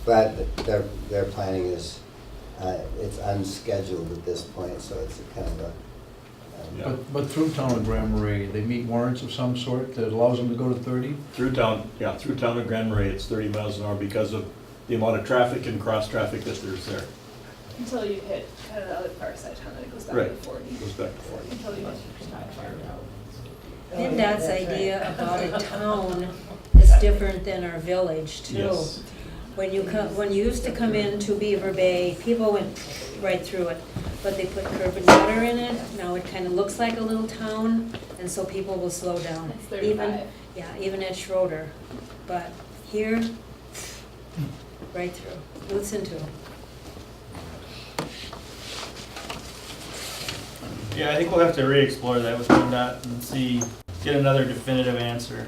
But their planning is, it's unscheduled at this point, so it's a kind of a, Yeah. But through town of Grand Marais, they meet warrants of some sort that allows them to go to 30? Through town of Grand Marais, it's 30 miles an hour because of the amount of traffic and cross-traffic that there's there. Until you hit kind of the other far side town, then it goes back Right. to 40. Goes back to 40. Until you hit that far down. MnDOT's idea about a town is different than our village too. Yes. When you used to come into Beaver Bay, people went right through it, but they put curb and gutter in it. Now it kind of looks like a little town, and so people will slow down. It's 35. Even at Schroeder, but here, right through. Listen to them. Yeah, I think we'll have to re-explore that with MnDOT and see, get another definitive answer.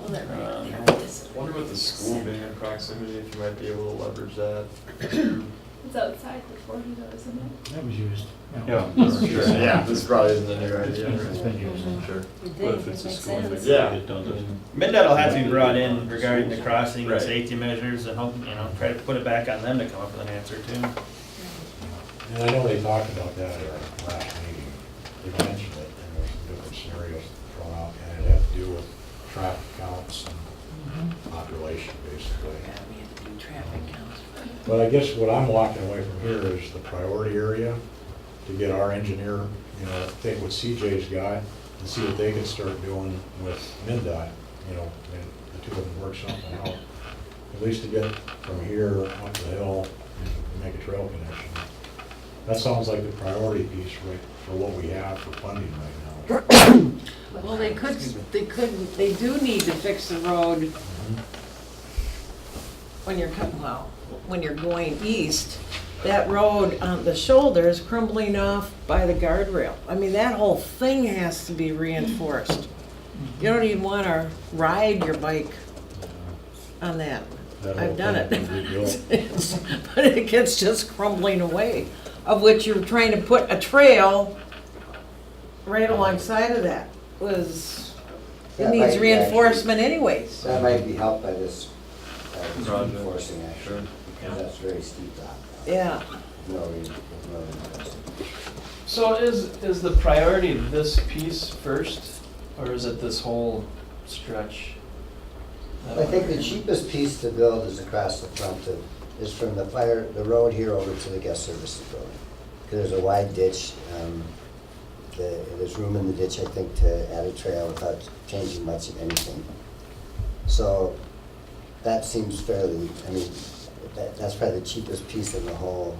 I wonder with the school being in proximity, if you might be able to leverage that to It's outside the 40 though, isn't it? That was used. Yeah. Sure, yeah, this probably isn't a new idea. It's been used. Sure. You But think, if it's it a makes school, sense. Yeah. it doesn't. MinDOT will have to be brought in regarding the crossing Right. and safety measures and hope, try to put it back on them to come up with an answer too. And I know they talked about that at our last meeting. They mentioned it, and there's some different scenarios thrown out, and it had to do with traffic counts and population, basically. Yeah, we have to do traffic counts. But I guess what I'm walking away from here is the priority area, to get our engineer, take what CJ's got, and see what they can start doing with MinDOT, and the two of them work something out. At least to get from here up the hill and make a trail connection. That sounds like the priority piece, right, for what we have for funding right now. Well, they do need to fix the road when you're going east. That road on the shoulder is crumbling off by the guardrail. I mean, that whole thing has to be reinforced. You don't even want to ride your bike on that. That whole I've done thing it. was rebuilt. But it gets just crumbling away, of which you're trying to put a trail right alongside of that. It That needs might be reinforcement anyways. That might be helped by this Project. reinforcing action, because that's very steep drop. Yeah. No reinforcing. So is the priority this piece first, or is it this whole stretch? I think the cheapest piece to build is across the front is from the road here over to the guest services building. Because there's a wide ditch, there's room in the ditch, I think, to add a trail without changing much of anything. So that seems fairly, that's probably the cheapest piece of the whole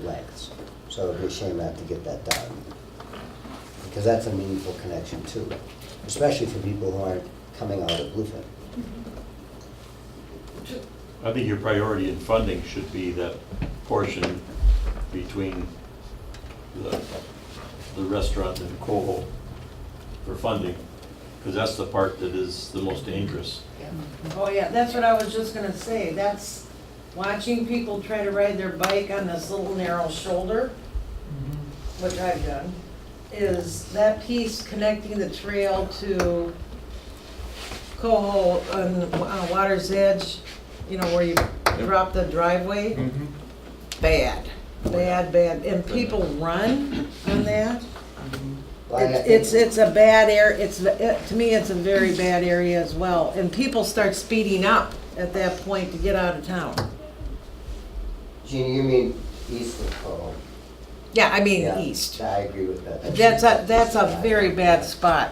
length. So it'd be a shame not to get that done. Because that's a meaningful connection too, especially for people who aren't coming out of Bluefin. I think your priority in funding should be that portion between the restaurant and Coho for funding, because that's the part that is the most dangerous. Oh, yeah, that's what I was just gonna say. That's watching people try to ride their bike on this little narrow shoulder, which I've done, is that piece connecting the trail to Coho on Water's Edge, where you drop the driveway. Bad. And people run on that. It's a bad area, to me, it's a very bad area as well. And people start speeding up at that point to get out of town. Jeannie, you mean east of Coho? Yeah, I mean, Yeah, east. I agree with that. That's a very bad spot.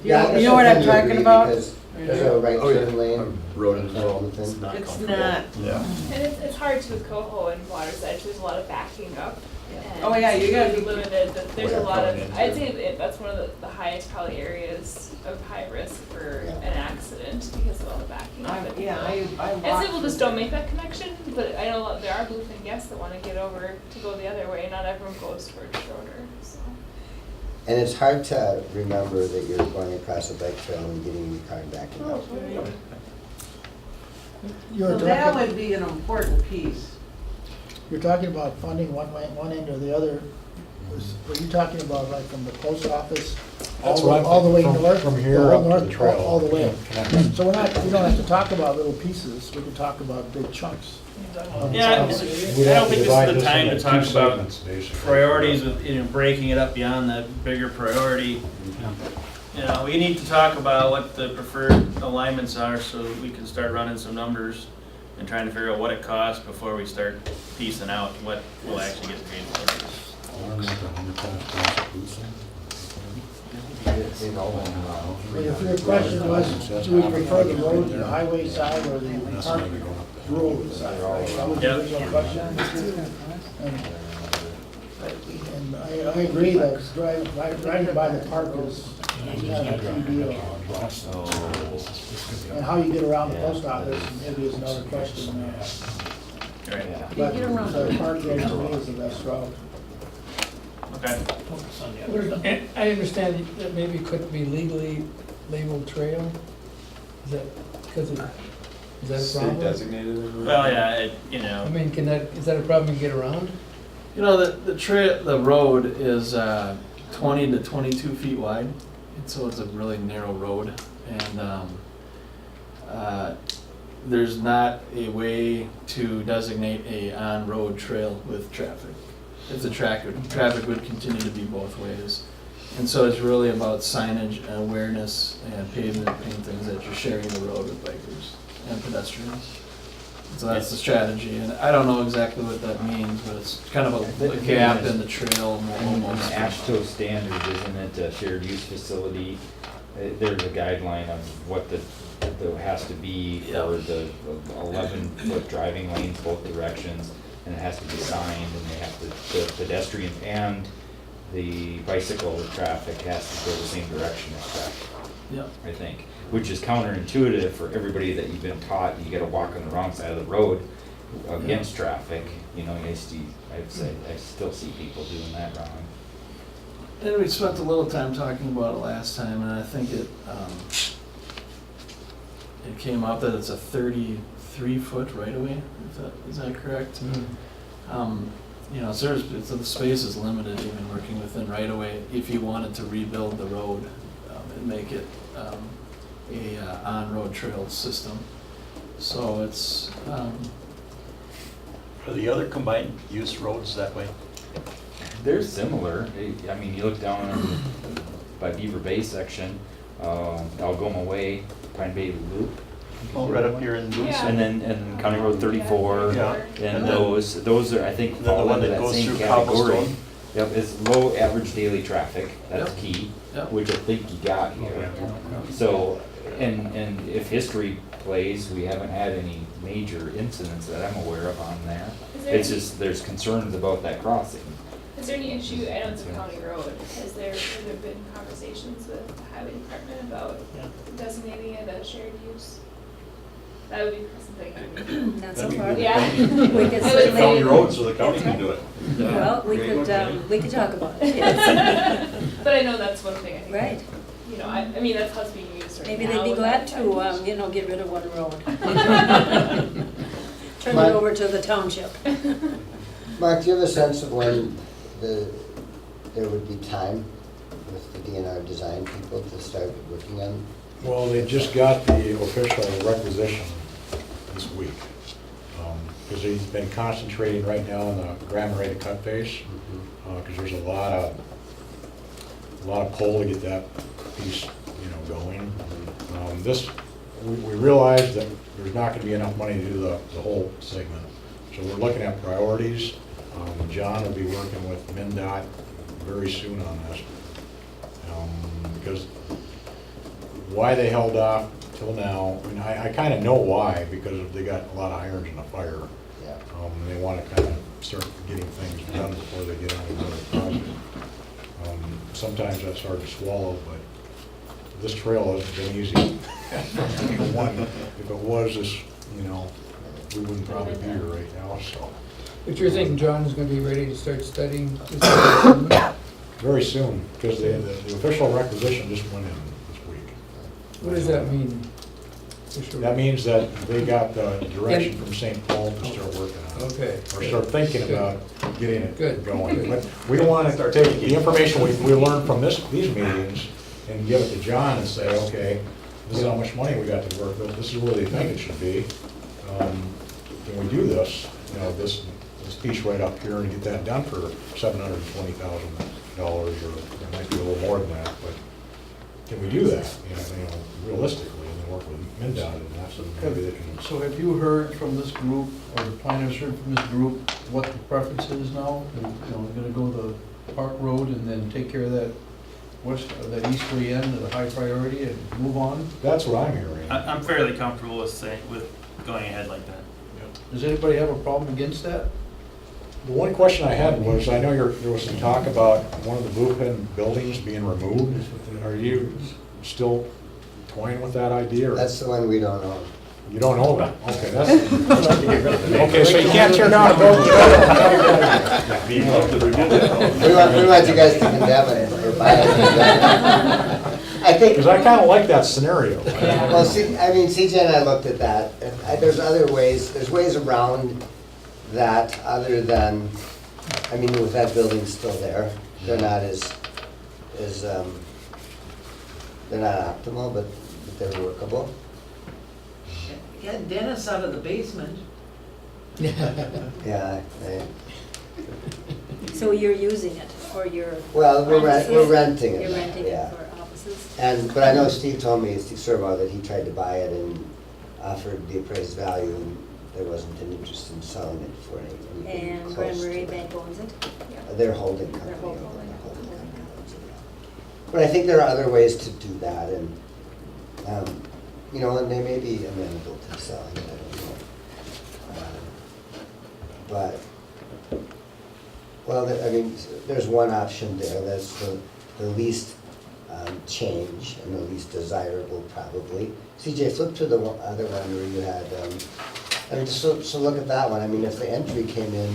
Yeah, I guess You know what I I'm tend to talking agree about? because there's a right turn lane. Road in Bluefin. it's not It's comfortable. not. Yeah. And it's hard to with Coho and Water's Edge, there's a lot of backing up. And Oh, yeah, you gotta really be- limited, there's a lot of, Going into I'd say that's one of the highest probably areas of high risk for Yeah. an accident because of all the backing up. I And some people just don't make that connection, but I know there are Bluefin guests that wanna get over to go the other way, not everyone goes towards Schroeder, so. And it's hard to remember that you're going across a bike trail and getting in your car and backing up. So that would be an important piece. You're talking about funding one end or the other. Were you talking about like from the post office That's what I'm all the way thinking, north? from here All up to the north, trail. all the way. Yeah. So we don't have to talk about little pieces, we can talk about big chunks. Yeah, I don't We'd think have to this is divide the this time to into talk two about segments, basically. priorities with, breaking it up beyond the bigger priority. We need to talk about what the preferred alignments are so we can start running some numbers and trying to figure out what it costs before we start piecing out what will actually get paid for. But if your question was, do we prefer the road to the highway side or the park road side, right? That was the Yep. original question. And I agree that driving by the park is kind of a key deal. And how you get around the post office maybe is another question. Right, But the park road to me is the best route. okay. I understand that maybe it couldn't be legally labeled trail. Is that because Is that a State problem? designated. I believe. Well, yeah, you I know, mean, is that a problem to get around? You know, the road is 20 to 22 feet wide, and so it's a really narrow road, and there's not a way to designate a on-road trail with traffic. If the traffic would continue to be both ways. And so it's really about signage and awareness and pavement paintings that you're sharing the road with bikers and pedestrians. So that's the strategy, and I don't know exactly what that means, but it's kind of a gap in the trail almost. ASHTO standard, isn't it, a shared use facility? There's a guideline of what there has to be for the 11-foot driving lanes both directions, and it has to be signed, and they have to, the pedestrian and the bicycle traffic has to go the same direction as traffic. Yep. I think, which is counterintuitive for everybody that you've been taught you gotta walk on the wrong side of the road against traffic. You know, I still see people doing that wrong. And we spent a little time talking about it last time, and I think it came up that it's a 33-foot right-of-way. Is that correct? You know, so the space is limited even working within right-of-way if you wanted to rebuild the road and make it a on-road trail system. So it's Are the other combined use roads that way? They're similar. I mean, you look down by Beaver Bay section, Algoma Way, Pine Bay Loop. Oh, right up here in Moose. Yeah. And County Road 34, Yeah. and And those are, I think, then the fall one into that that goes same through category. Cobblestone. Yep, it's low average daily traffic, that's Yep. key, Yep. which I think you got here. So, and if history plays, we haven't had any major incidents that I'm aware of on there. Is there It's any- just, there's concerns about that crossing. Is there any issue, I know it's a county road, have there been conversations with the highway department about designating it as shared use? That would be something. Not so That'd be far. good. Yeah. We could I would It's a certainly. county road, so the county That's can right. do it. Well, we could talk about it, yes. But I know that's one thing I think. Right. You know, I mean, that's how it's being used right now. Maybe they'd be without glad to, that. get rid of one road. Turn it But- over to the township. Mark, do you have a sense of when there would be time with the DNR design people to start working on? Well, they just got the official requisition this week. Because he's been concentrating right now on the Grand Marais to cut face, because there's a lot of pull to get that piece, going. We realized that there's not gonna be enough money to do the whole segment. So we're looking at priorities. John will be working with MnDOT very soon on this. Because why they held off till now, I mean, I kind of know why, because they got a lot of irons in the fire. Yeah. And they want to kind of start getting things done before they get on another project. Sometimes that's hard to swallow, but this trail hasn't been easy. For one, if it was, we wouldn't probably be here right now, so. But you're thinking John is gonna be ready to start studying this? Very soon, because the official requisition just went in this week. What does that mean? That means that they got the direction from St. Paul to start working on it. Okay. Or start thinking about getting it Good. going. But we want to take the information we learned from these meetings and give it to John and say, okay, this is how much money we got to work with, this is where they think it should be. Can we do this, this piece right up here and get that done for $720,000, or it might be a little more than that, but can we do that, realistically, and then work with MnDOT and that, so maybe they can. So have you heard from this group, or the planners heard from this group, what the preference is now? We're gonna go the Park Road and then take care of that that easterly end of the high priority and move on? That's what I'm hearing. I'm fairly comfortable with going ahead like that. Does anybody have a problem against that? The one question I had was, I know there was some talk about one of the blueprint buildings being removed. Are you still toying with that idea? Or? That's the one we don't own. You don't own it? Okay, that's. Okay, so you can't tear down a building. We want you guys to condemn it or buy it. I think, Because I kind of like that scenario. well, see, I mean, CJ and I looked at that, and there's other ways, there's ways around that other than, I mean, with that building still there, they're not they're not optimal, but they're workable. Get Dennis out of the basement. Yeah, So you're using it, or you're? well, we're renting it You're now, renting it yeah. for offices? But I know Steve told me, Steve Servo, that he tried to buy it and offered the appraised value, and there wasn't an interest in selling it for anything And close Grand to Marais that. Bank owns it? They're holding company. They're holding. But I think there are other ways to do that, and, you know, and they may be amenable to selling it, I don't know. But, well, I mean, there's one option there, that's the least change and the least desirable probably. CJ, flip to the other one where you had, I mean, so look at that one. I mean, if the entry came in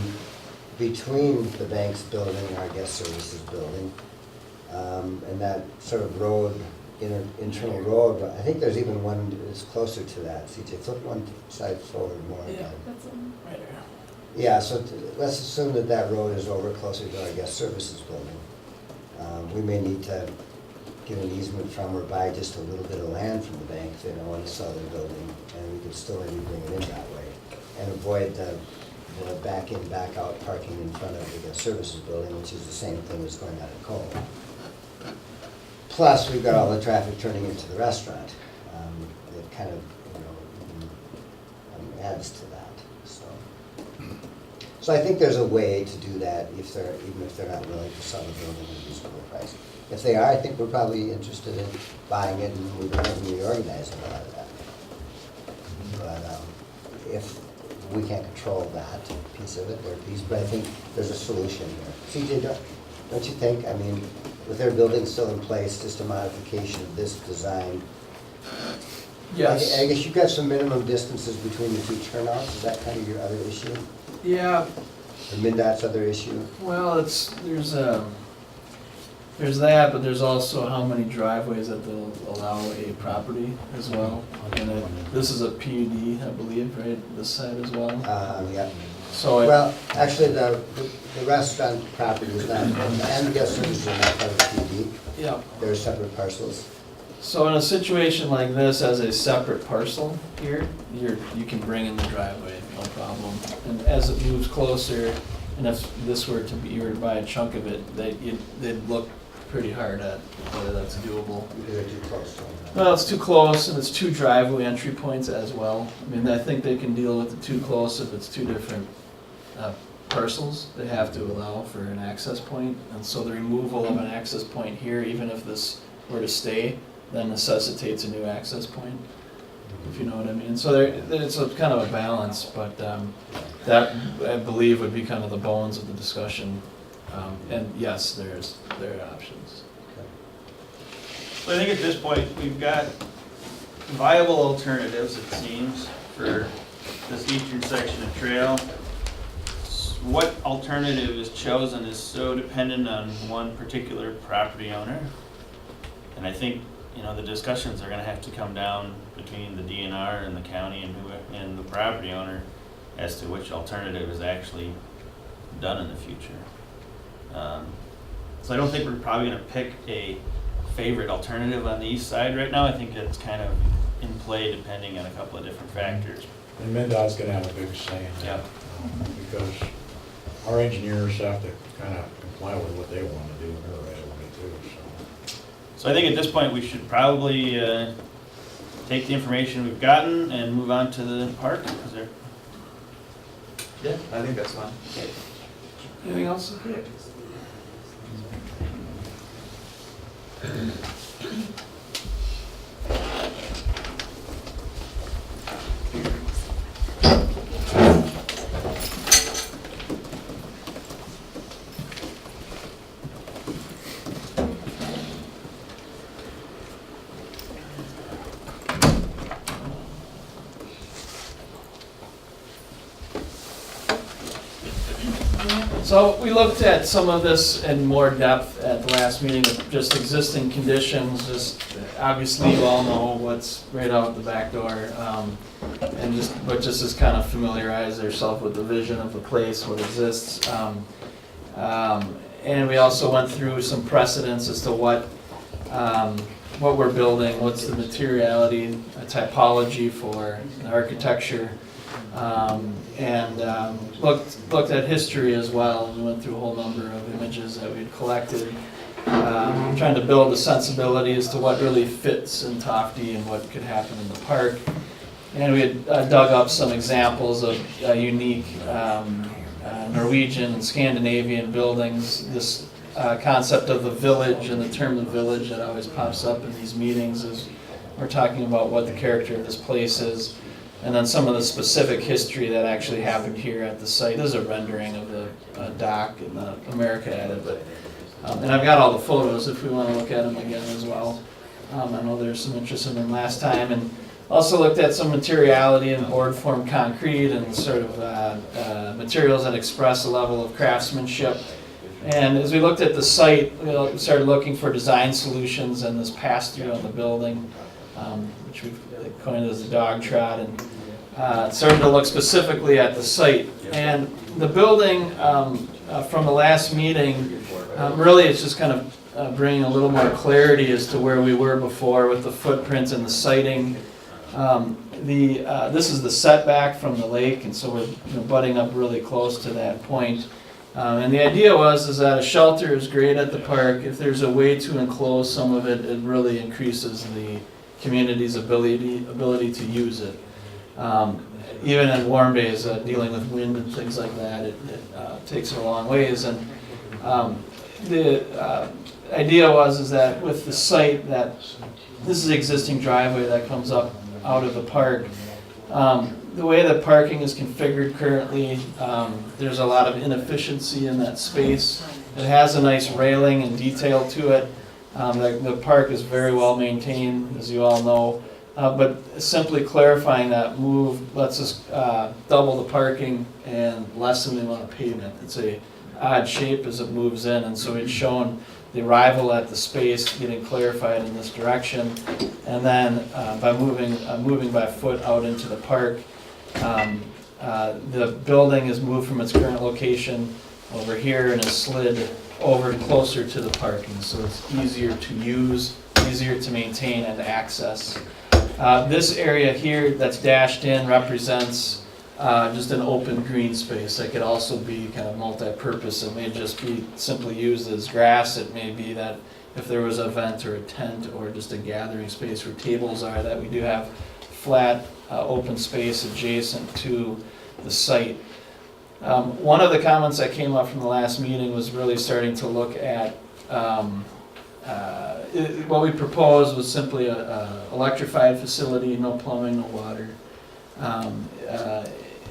between the bank's building and our guest services building, and that sort of road, internal road, I think there's even one that's closer to that. CJ, flip one side forward more again. That's Right here. Yeah, so let's assume that that road is over closer to our guest services building. We may need to get an easement from or buy just a little bit of land from the bank if they don't want to sell their building, and we could still maybe bring it in that way, and avoid the back in, back out parking in front of the guest services building, which is the same thing as going out of Cole. Plus, we've got all the traffic turning into the restaurant. It kind of, you know, adds to that, so. So I think there's a way to do that even if they're not willing to sell the building at a reasonable price. If they are, I think we're probably interested in buying it and reorganizing a lot of that. But if we can't control that piece of it, their piece, but I think there's a solution here. CJ, don't you think, I mean, with their building still in place, just a modification of this design? Yes. I guess you've got some minimum distances between the two turnouts, is that kind of your other issue? Yeah, Or MnDOT's other issue? well, there's that, but there's also how many driveways that they'll allow a property as well. And this is a PUD, I believe, right, this side as well? Yeah. So, Well, actually, the restaurant property is not, and the guest services are not part of the PD. yeah. They're separate parcels. So in a situation like this, as a separate parcel here, you can bring in the driveway, no problem. And as it moves closer, and if this were to be, you were to buy a chunk of it, they'd look pretty hard at whether that's doable. Because they're too close to them. Well, it's too close, and it's two driveway entry points as well. I mean, I think they can deal with the too close if it's two different parcels. They have to allow for an access point, and so the removal of an access point here, even if this were to stay, then necessitates a new access point, if you know what I mean. So it's a kind of a balance, but that, I believe, would be kind of the bones of the discussion. And yes, there are options. So I think at this point, we've got viable alternatives, it seems, for this eastern section of trail. What alternative is chosen is so dependent on one particular property owner. And I think, you know, the discussions are gonna have to come down between the DNR and the county and the property owner as to which alternative is actually done in the future. So I don't think we're probably gonna pick a favorite alternative on the east side right now. I think it's kind of in play depending on a couple of different factors. And MnDOT's gonna have a big say in that. Because our engineers have to kind of comply with what they want to do in their right of way too, so. So I think at this point, we should probably take the information we've gotten and move on to the park. Is there? Yeah, I think that's fine. Anything else? So we looked at some of this in more depth at the last meeting, of just existing conditions, just obviously you all know what's right out the back door, but just as kind of familiarize yourself with the vision of the place, what exists. And we also went through some precedents as to what we're building, what's the materiality, typology for the architecture, and looked at history as well. And we went through a whole number of images that we'd collected, trying to build a sensibility as to what really fits in Tofte and what could happen in the park. And we had dug up some examples of unique Norwegian and Scandinavian buildings. This concept of the village, and the term the village that always pops up in these meetings is we're talking about what the character of this place is, and then some of the specific history that actually happened here at the site. This is a rendering of the dock and the America at it, but and I've got all the photos if we want to look at them again as well. I know there's some interest in them last time, and also looked at some materiality in board form concrete and sort of materials that express a level of craftsmanship. And as we looked at the site, we started looking for design solutions and this pass-through on the building, which we've coined as the dog trot, and started to look specifically at the site. And the building, from the last meeting, really it's just kind of bringing a little more clarity as to where we were before with the footprint and the siting. This is the setback from the lake, and so we're butting up really close to that point. And the idea is that a shelter is great at the park. If there's a way to enclose some of it, it really increases the community's ability to use it. Even in warm days, dealing with wind and things like that, it takes it a long ways. And the idea is that with the site, that this is the existing driveway that comes up out of the park. The way that parking is configured currently, there's a lot of inefficiency in that space. It has a nice railing and detail to it. The park is very well maintained, as you all know. But simply clarifying that move lets us double the parking and lessen the amount of pavement. It's a odd shape as it moves in, and so it's shown the arrival at the space getting clarified in this direction, and then by moving by foot out into the park, the building is moved from its current location over here and is slid over closer to the parking, so it's easier to use, easier to maintain and access. This area here that's dashed in represents just an open green space that could also be kind of multi-purpose. It may just be simply used as grass. It may be that if there was an event or a tent or just a gathering space where tables are, that we do have flat open space adjacent to the site. One of the comments that came up from the last meeting was really starting to look at what we proposed was simply a electrified facility, no plumbing, no water.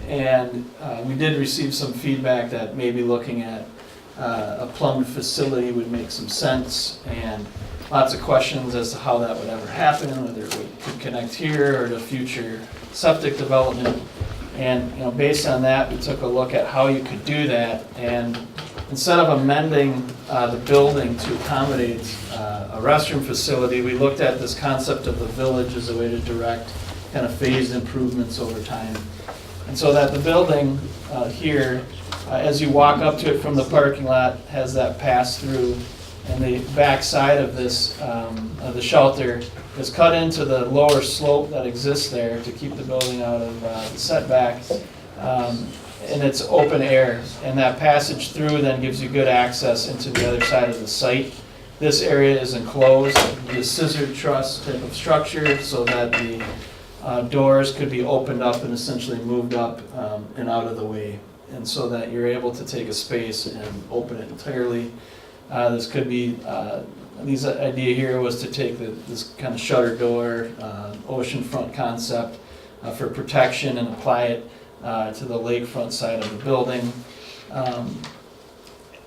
And we did receive some feedback that maybe looking at a plumbed facility would make some sense, and lots of questions as to how that would ever happen, whether it could connect here or to future septic development. And based on that, we took a look at how you could do that, and instead of amending the building to accommodate a restroom facility, we looked at this concept of the village as a way to direct kind of phased improvements over time. And so that the building here, as you walk up to it from the parking lot, has that pass through, and the back side of this, the shelter, is cut into the lower slope that exists there to keep the building out of the setbacks. And it's open air, and that passage through then gives you good access into the other side of the site. This area is enclosed, the scissor truss type of structure, so that the doors could be opened up and essentially moved up and out of the way, and so that you're able to take a space and open it entirely. This could be, this idea here was to take this kind of shutter door, oceanfront concept for protection and apply it to the lakefront side of the building.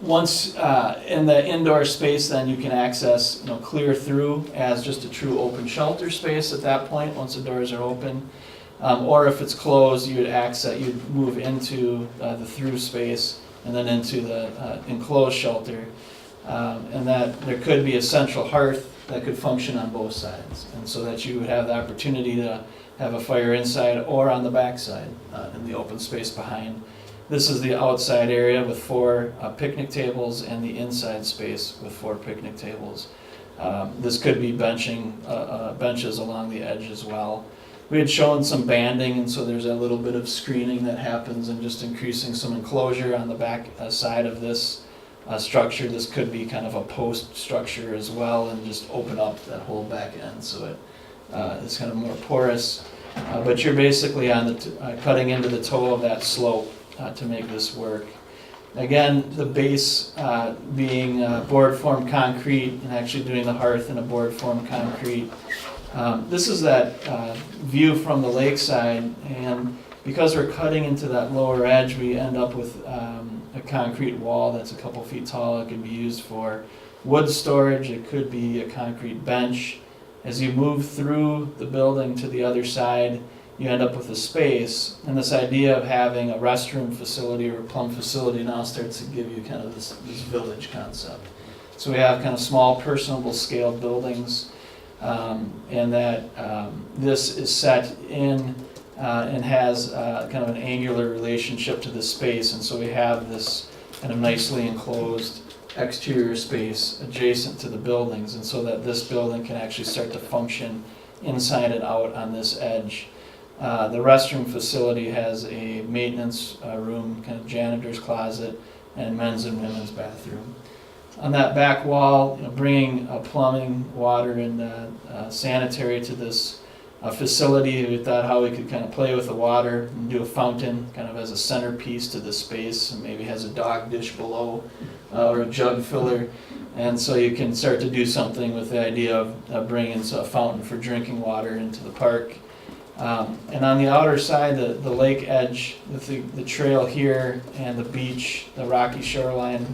Once in the indoor space, then you can access, clear through as just a true open shelter space at that point, once the doors are open. Or if it's closed, you'd move into the through space and then into the enclosed shelter. And that there could be a central hearth that could function on both sides. And so that you would have the opportunity to have a fire inside or on the back side, in the open space behind. This is the outside area with 4 picnic tables, and the inside space with 4 picnic tables. This could be benches along the edge as well. We had shown some banding, and so there's a little bit of screening that happens, and just increasing some enclosure on the back side of this structure. This could be kind of a post structure as well, and just open up that whole back end so it's kind of more porous. But you're basically on the cutting into the toe of that slope to make this work. Again, the base being board form concrete, and actually doing the hearth in a board form concrete. This is that view from the lakeside, and because we're cutting into that lower edge, we end up with a concrete wall that's a couple feet tall. It can be used for wood storage, it could be a concrete bench. As you move through the building to the other side, you end up with a space, and this idea of having a restroom facility or a plum facility now starts to give you kind of this village concept. So we have kind of small personable scale buildings, and that this is set in and has kind of an angular relationship to the space, and so we have this kind of nicely enclosed exterior space adjacent to the buildings, and so that this building can actually start to function inside and out on this edge. The restroom facility has a maintenance room, kind of janitor's closet, and men's and women's bathroom. On that back wall, bringing plumbing, water, and sanitary to this facility, we thought how we could kind of play with the water and do a fountain kind of as a centerpiece to the space, and maybe has a dog dish below or a jug filler. And so you can start to do something with the idea of bringing a fountain for drinking water into the park. And on the outer side, the lake edge, the trail here, and the beach, the rocky shoreline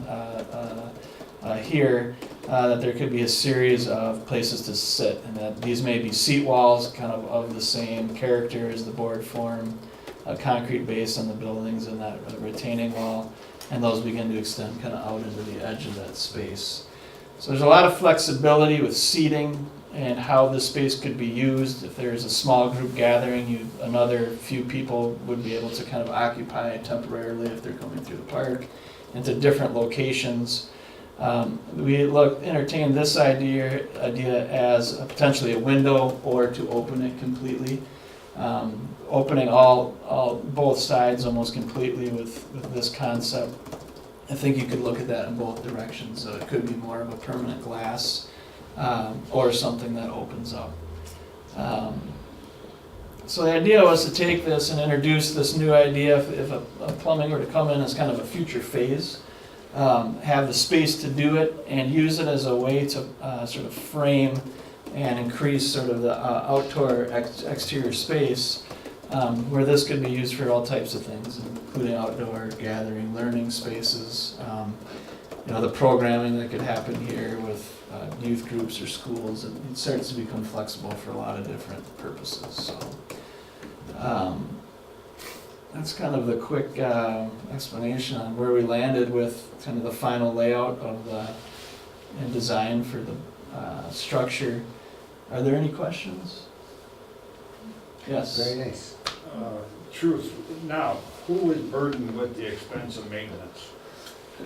here, that there could be a series of places to sit, and that these may be seat walls kind of the same character as the board form, a concrete base on the buildings, and that retaining wall, and those begin to extend kind of out into the edge of that space. So there's a lot of flexibility with seating and how the space could be used. If there's a small group gathering, another few people would be able to kind of occupy it temporarily if they're coming through the park into different locations. We entertained this idea as potentially a window, or to open it completely, opening both sides almost completely with this concept. I think you could look at that in both directions. So it could be more of a permanent glass, or something that opens up. So the idea was to take this and introduce this new idea. If a plumbing were to come in as kind of a future phase, have the space to do it, and use it as a way to sort of frame and increase sort of the outdoor exterior space, where this could be used for all types of things, including outdoor gathering, learning spaces, the programming that could happen here with youth groups or schools. It starts to become flexible for a lot of different purposes. So that's kind of the quick explanation on where we landed with kind of the final layout of and design for the structure. Are there any questions? Yes. Very nice. Truth, now, who is burdened with the expense of maintenance?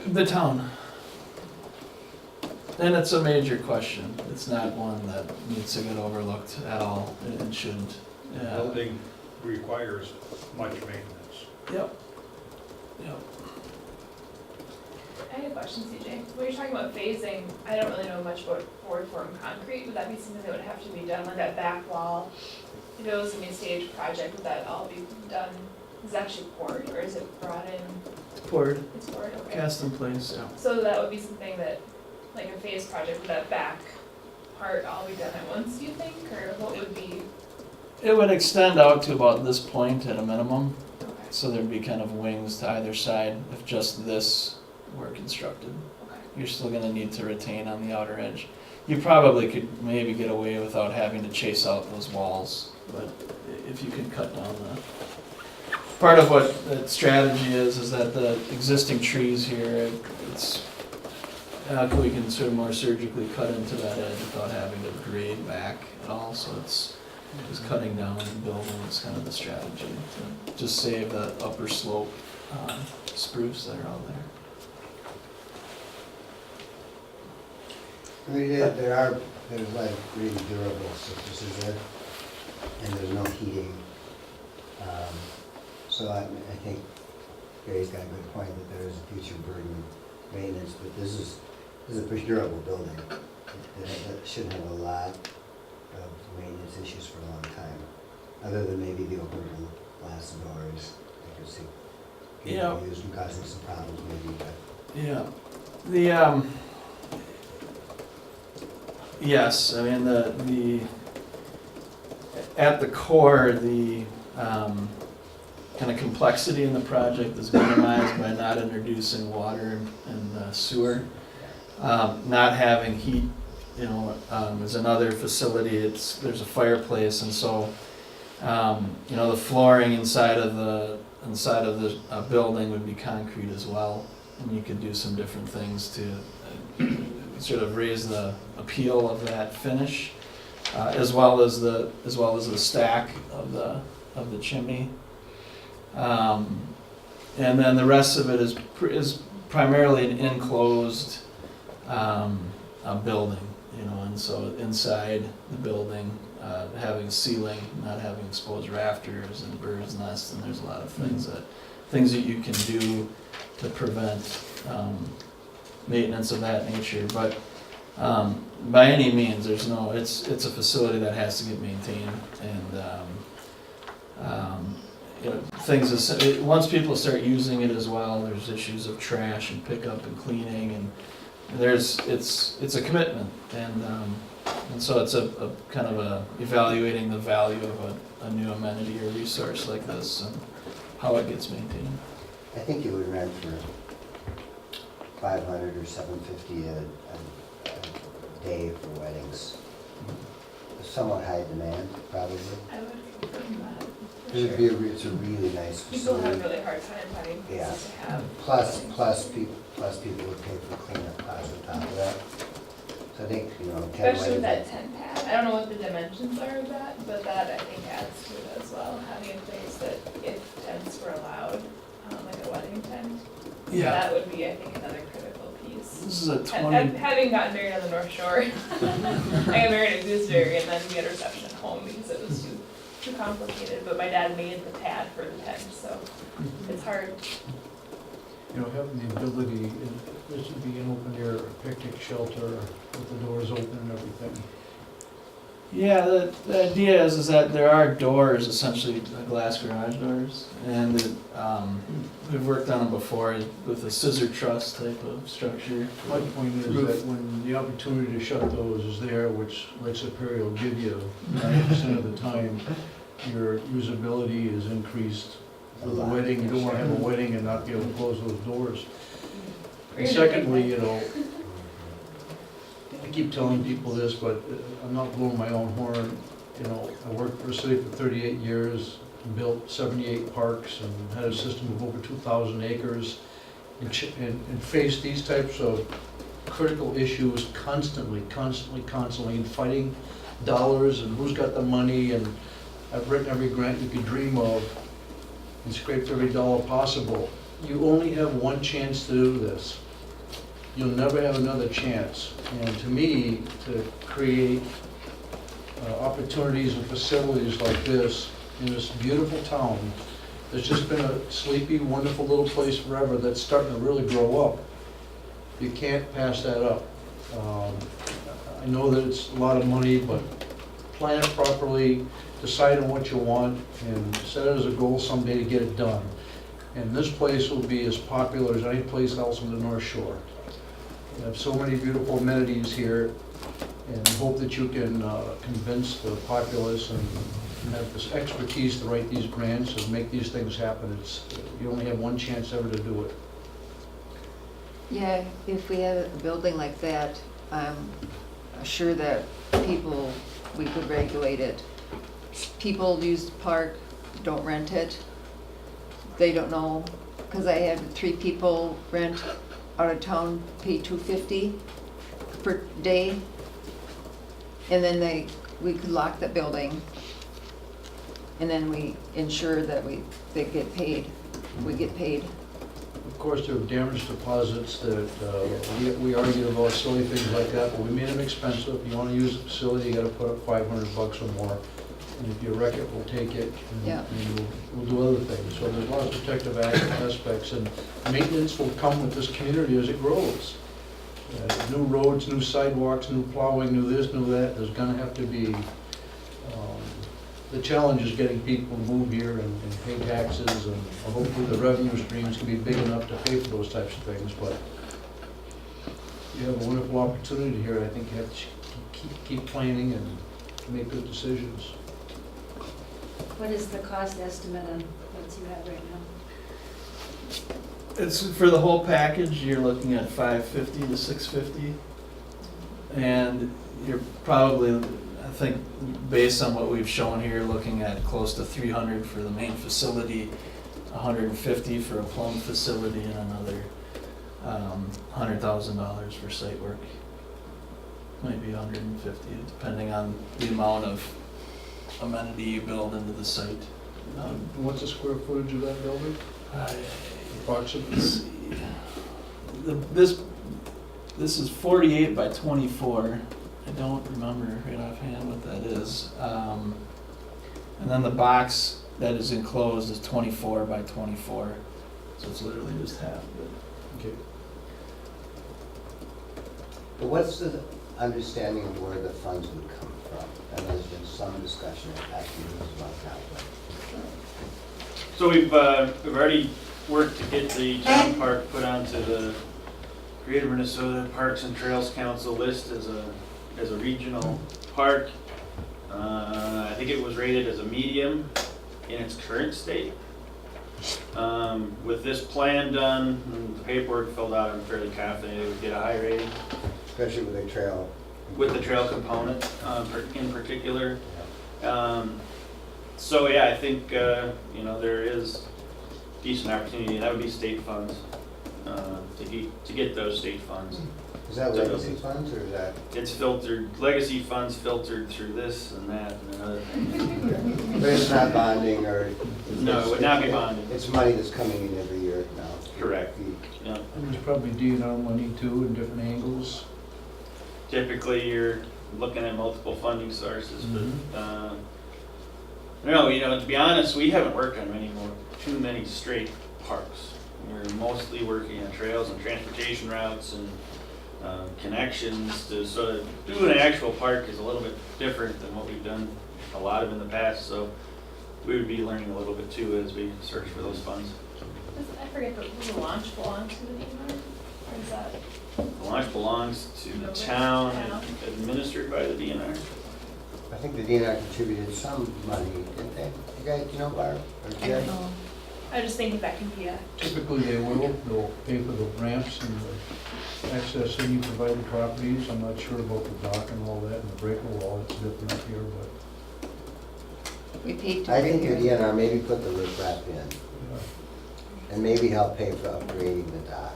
The town. And it's a major question. It's not one that needs to get overlooked at all. It shouldn't. The building requires much maintenance. Yep. I had a question, CJ. When you're talking about phasing, I don't really know much about board form concrete. Would that be something that would have to be done, like that back wall? If it was a new stage project, would that all be done? Is it actually poured, or is it brought in? Poured, It's poured, okay. cast in place, yeah. So that would be something that, like a phase project, would that back part all be done at once, do you think? Or what would be? It would extend out to about this point at a minimum. Okay. So there'd be kind of wings to either side if just this were constructed. Okay. You're still gonna need to retain on the outer edge. You probably could maybe get away without having to chase out those walls, but if you could cut down part of what the strategy is that the existing trees here, we can sort of more surgically cut into that edge without having to grade back at all, so it's just cutting down and building is kind of the strategy, to just save the upper slope spruce that are out there. I mean, there's like really durable surfaces there, and there's no heating. So I think Gary's got a good point that there is a future burden of maintenance, but this is a pretty durable building. It shouldn't have a lot of maintenance issues for a long time, other than maybe the open glass doors. I could see Yeah. getting used and causing some problems maybe, but. Yeah, yes, I mean, at the core, the kind of complexity in the project is minimized by not introducing water and sewer. Not having heat, is another facility. There's a fireplace, and so, the flooring inside of the building would be concrete as well, and you could do some different things to sort of raise the appeal of that finish, as well as the stack of the chimney. And then the rest of it is primarily an enclosed building, and so inside the building, having ceiling, not having exposed rafters and birds' nests, and there's a lot of things that you can do to prevent maintenance of that nature. But by any means, it's a facility that has to get maintained, and once people start using it as well, there's issues of trash and pickup and cleaning, and it's a commitment, and so it's a kind of evaluating the value of a new amenity or resource like this and how it gets maintained. I think you would rent for $500 or $750 a day for weddings. Somewhat high demand, probably. I would confirm that. for It's sure. a really nice People facility. have really hard time finding Yeah. places to have. Plus people would pay for cleanup costs on top of that. So I think, 10 Especially with weddings. that tent pad. I don't know what the dimensions are of that, but that I think adds to it as well. Having a place that if tents were allowed, like a wedding tent, Yeah, that would be, I think, another critical piece. this is a Having gotten married on the North Shore, I got married in Gooseberry and then we had a reception at home because it was too complicated. But my dad made the pad for the tent, so it's hard. Having the ability, this would be an open air picnic shelter with the doors open and everything. Yeah, the idea is that there are doors, essentially glass garage doors, and we've worked on them before with a scissor truss type of structure. My point is that when the opportunity to shut those is there, which Lake Superior will give you 90% of the time, your usability is increased. For the wedding, you don't want to have a wedding and not be able to close those doors. And secondly, I keep telling people this, but I'm not blowing my own horn. I worked for the city for 38 years, built 78 parks, and had a system of over 2,000 acres, and faced these types of critical issues constantly, and fighting dollars and who's got the money, and I've written every grant you could dream of and scraped every dollar possible. You only have one chance to do this. You'll never have another chance. And to me, to create opportunities and facilities like this in this beautiful town, that's just been a sleepy, wonderful little place forever that's starting to really grow up. You can't pass that up. I know that it's a lot of money, but plan it properly, decide on what you want, and set it as a goal someday to get it done. And this place will be as popular as any place else on the North Shore. We have so many beautiful amenities here, and hope that you can convince the populace and have this expertise to write these grants and make these things happen. You only have one chance ever to do it. Yeah, if we had a building like that, I'm sure that we could regulate it. People use the park, don't rent it. They don't know, because I had 3 people rent out of town pay $250 per day. And then we could lock the building. And then we ensure that they get paid, we get paid. Of course, there are damage deposits that, we argued about silly things like that, but we made them expensive. You wanna use the facility, you gotta put up $500 or more. And if you wreck it, we'll take it, Yeah. and we'll do other things. So there's a lot of protective aspects, and maintenance will come with this community as it grows. New roads, new sidewalks, new plowing, new this, new that, there's gonna have to be, the challenge is getting people to move here and pay taxes, and hopefully the revenue streams can be big enough to pay for those types of things, but you have a wonderful opportunity here. I think you have to keep planning and make good decisions. What is the cost estimate on what you have right now? It's for the whole package, you're looking at $550 to $650. And you're probably, I think, based on what we've shown here, looking at close to $300 for the main facility, $150 for a plumb facility, and another $100,000 for site work. Maybe $150, depending on the amount of amenity you build into the site. And what's the square footage of that building? Approximately? This is 48 by 24. I don't remember right offhand what that is. And then the box that is enclosed is 24 by 24. So it's literally just half of it. Okay. But what's the understanding of where the funds would come from? And there's been some discussion at past meetings about that. So we've already worked to get the town park put onto the Greater Minnesota Parks and Trails Council list as a regional park. I think it was rated as a medium in its current state. With this plan done, and the paperwork filled out, I'm fairly confident it would get a high rating. Especially with the trail. With the trail component in particular. So yeah, I think, there is decent opportunity, and that would be state funds, to get those state funds. Is that legacy funds, or is that? It's filtered, legacy funds filtered through this and that and another thing. But it's not bonding, or? No, it would not be bonded. It's money that's coming in every year now. Correct. Yeah. And there's probably DNR money too in different angles. Typically, you're looking at multiple funding sources, but, no, to be honest, we haven't worked on too many straight parks. We're mostly working on trails and transportation routes and connections. So doing an actual park is a little bit different than what we've done a lot of in the past. So we would be learning a little bit too as we search for those funds. I forget, but does the launch belong to the DNR? Or is that? The launch belongs to the town and administered by the DNR. I think the DNR contributed some money, didn't they? You guys, Barb? Or I don't know. I was just thinking that can be a. Typically they will, they'll pay for the ramps and the access to new provided properties. I'm not sure about the dock and all that, and the breakaway wall, it's different up here, but. We paid to I think the repair. DNR maybe put the riprap in, and maybe help pay for upgrading the dock.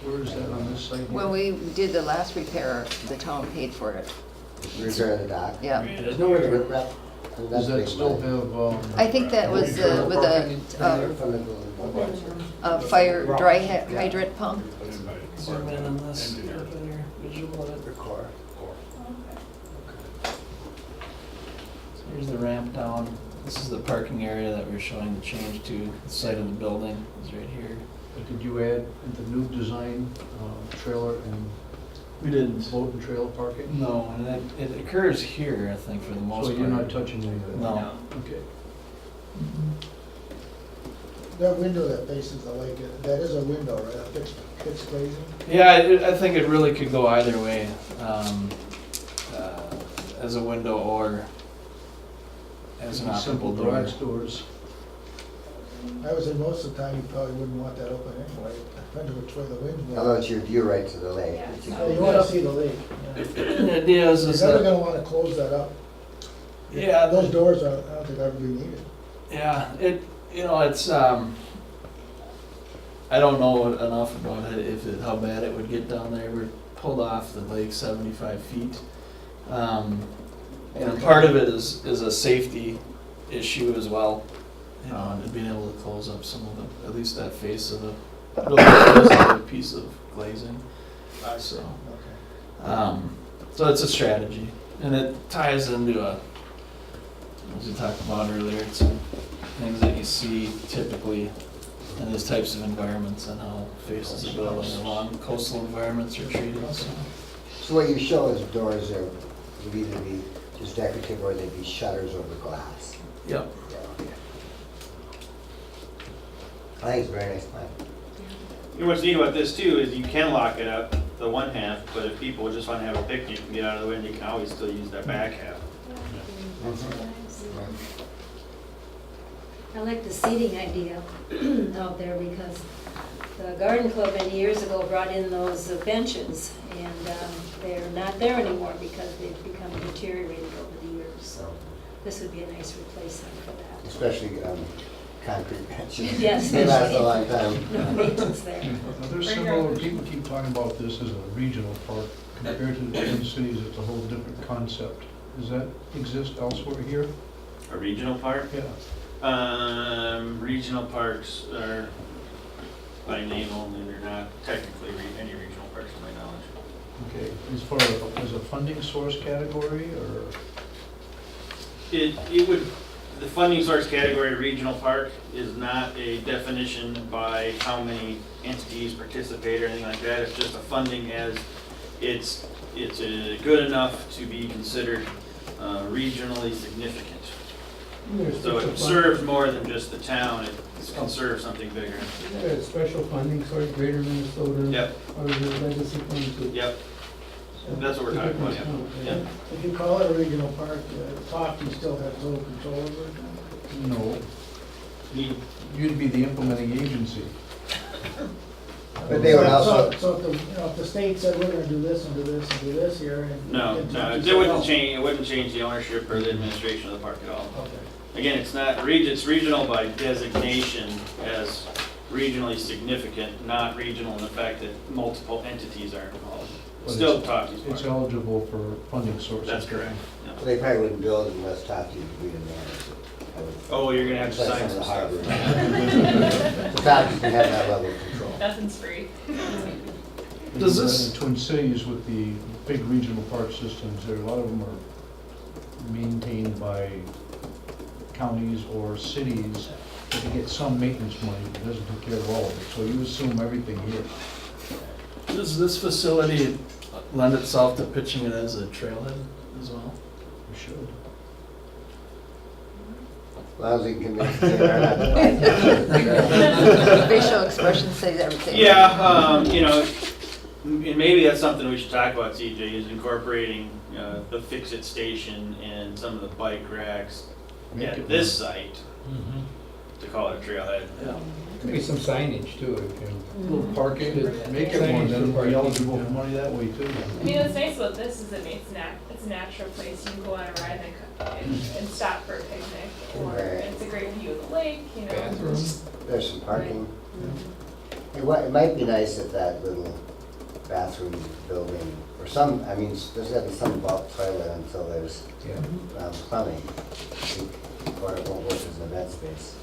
Where is that on this site? When we did the last repair, the town paid for it. Repair the dock? Yeah. There's no way to riprap. Does that still have, I think that was with a fire dry hydrant pump. Zoom in on this, get a better visual of it. So here's the ramp down. This is the parking area that we're showing the change to. The site of the building is right here. but did you add the new design, trailer and We didn't. boat and trailer parking? No, and it occurs here, I think, for the most So part. you're not touching any of that? No. Okay. That window that faces the lake, that is a window, right, a fixed glazing? Yeah, I think it really could go either way, as a window or as an Simple operable door. garage doors. I would say most of the time you probably wouldn't want that open anyway, depending which way the wind blows. Although it's your view right to the lake. Yeah. You wanna see the lake. The idea is You're never that, gonna wanna close that up. yeah, Those doors are, I don't think ever be needed. yeah, it's, I don't know enough about it, how bad it would get down there. We're pulled off the lake 75 feet. And part of it is a safety issue as well, you know, and being able to close up some of the, at least that face of the, really close to a piece of glazing. So, so it's a strategy, and it ties into as we talked about earlier, some things that you see typically in these types of environments and how faces of building along coastal environments are treated. So what you show is doors there would either be just decorative or they'd be shutters over glass. Yep. Yeah, okay. I think it's a very nice plan. You know what's neat about this too is you can lock it up, the one half, but if people just want to have a picnic and get out of the wind, you can always still use that back half. I like the seating idea out there because the garden club many years ago brought in those benches, and they're not there anymore because they've become deteriorated over the years. So this would be a nice replacement for that. Especially concrete benches. Yes, They last a especially. long time. No maintenance there. Now, there's several, people keep talking about this as a regional park. Compared to the Twin Cities, it's a whole different concept. Does that exist elsewhere here? A regional park? Yeah. Regional parks are by name only, they're not technically any regional parks to my knowledge. Okay, as a funding source category, or? It would, the funding source category regional park is not a definition by how many entities participate or anything like that. It's just a funding as it's good enough to be considered regionally significant. So it serves more than just the town, it can serve something bigger. Isn't there a special funding source, Greater Minnesota? Yep. Or is it legacy fund too? Yep, that's what we're talking about, yeah. Yep. If you call it a regional park, Tofte still has total control over it. No. You'd be the implementing agency. But they would also, So if the, if the state said, we're gonna do this and do this and do this here, and. No, and no, Tofte it said wouldn't change, it wouldn't change the ownership or the administration of the park at all. Okay. Again, it's not, it's regional by designation as regionally significant, not regional in the fact that multiple entities are involved. But Still it's- Tofte's It's park. eligible for funding sources. That's correct. Yeah. they probably wouldn't build unless Tofte agreed to manage it. I would- Oh, you're gonna have to It's like sign some some of the stuff. hardware. So Tofte can have that level of control. Nothing's free. Does this- In the Twin Cities with the big regional park systems, a lot of them are maintained by counties or cities, but they get some maintenance money, but it doesn't take care of all of it, so you assume everything here. Does this facility lend itself to pitching it as a trailhead as well? You should. As long as we can convince the DNR not to buy it. Facial expressions say everything. Yeah, you know, and maybe that's something we should talk about, CJ, is incorporating the fix-it station and some of the bike racks Make at it this site to call it a trailhead. Yeah. Maybe some signage too, if you. Little parking, make it one, then it'll be eligible for money that way too. I mean, what's nice about this is it's a natural place, you can go on a ride and stop for a picnic, or Right. it's a great view of the lake, you know. Bathrooms. There's some parking. It might be nice if that little bathroom building, or some, I mean, there's gotta be some bulk toilet until there's Yeah. plumbing, or it won't work as an event space.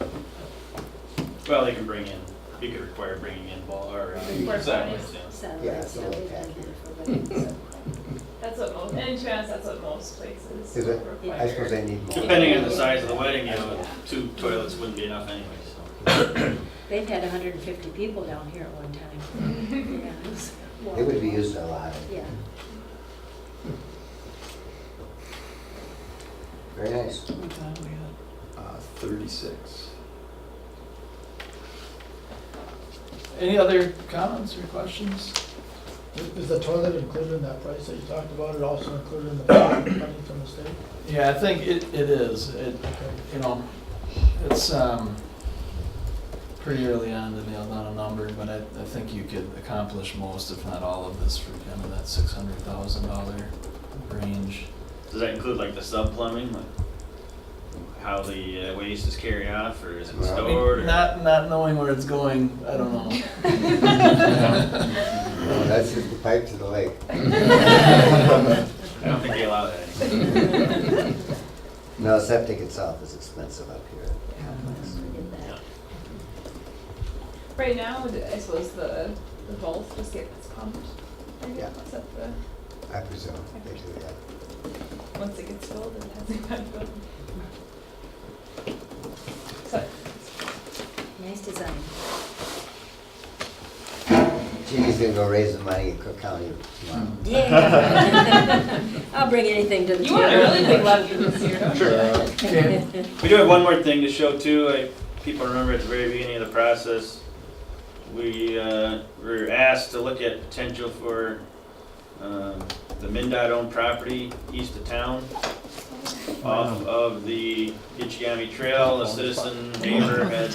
Well, they can bring in, you could require bringing in ball, or Porta satellites, potties. yeah. Satellites, Yeah, it's a little they've been tacky. there for weddings. That's what most, and to be honest, that's what most places Is it? require. I suppose they need more. Depending on the size of the wedding, you know, 2 toilets wouldn't be enough anyway, so. They've had 150 people down here at one time. Yeah, it was It would be wild. used a lot. Yeah. Very nice. 36. Any other comments or questions? Is the toilet included in that price that you talked about, it also included in the money from the state? Yeah, I think it is. You know, it's pretty early on to nail down a number, but I think you could accomplish most, if not all of this, for kind of that $600,000 range. Does that include like the sub plumbing? Like, how the waste is carried off, or is it Well, stored? Or? Not knowing where it's going, I don't know. No, that's just the pipe to the lake. I don't think they allow that anymore. No, septic itself is expensive up here. Right now, I suppose the vault just gets pumped. Right? Yeah. Is that the, I presume, they do, yeah. once it gets filled, it hasn't been filled. So, Nice design. Jeannie's gonna go raise the money in Cook County tomorrow. Yeah. I'll bring anything to the you want a table. really big levy this year, don't you? We do have one more thing to show too. People remember at the very beginning of the process, we were asked to look at potential for the MnDOT-owned property east of town, off of the Gitchi-Gami Trail. A citizen neighbor had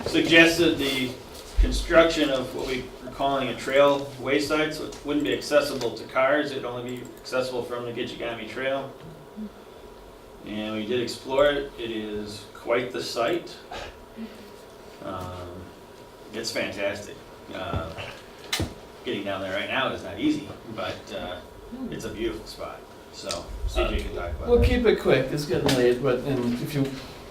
suggested the construction of what we are calling a trail wayside, so it wouldn't be accessible to cars. It'd only be accessible from the Gitchi-Gami Trail. And we did explore it. It is quite the sight. It's fantastic. Getting down there right now is not easy, but it's a beautiful spot. So CJ can talk about We'll that. keep it quick, it's getting late, but and if you,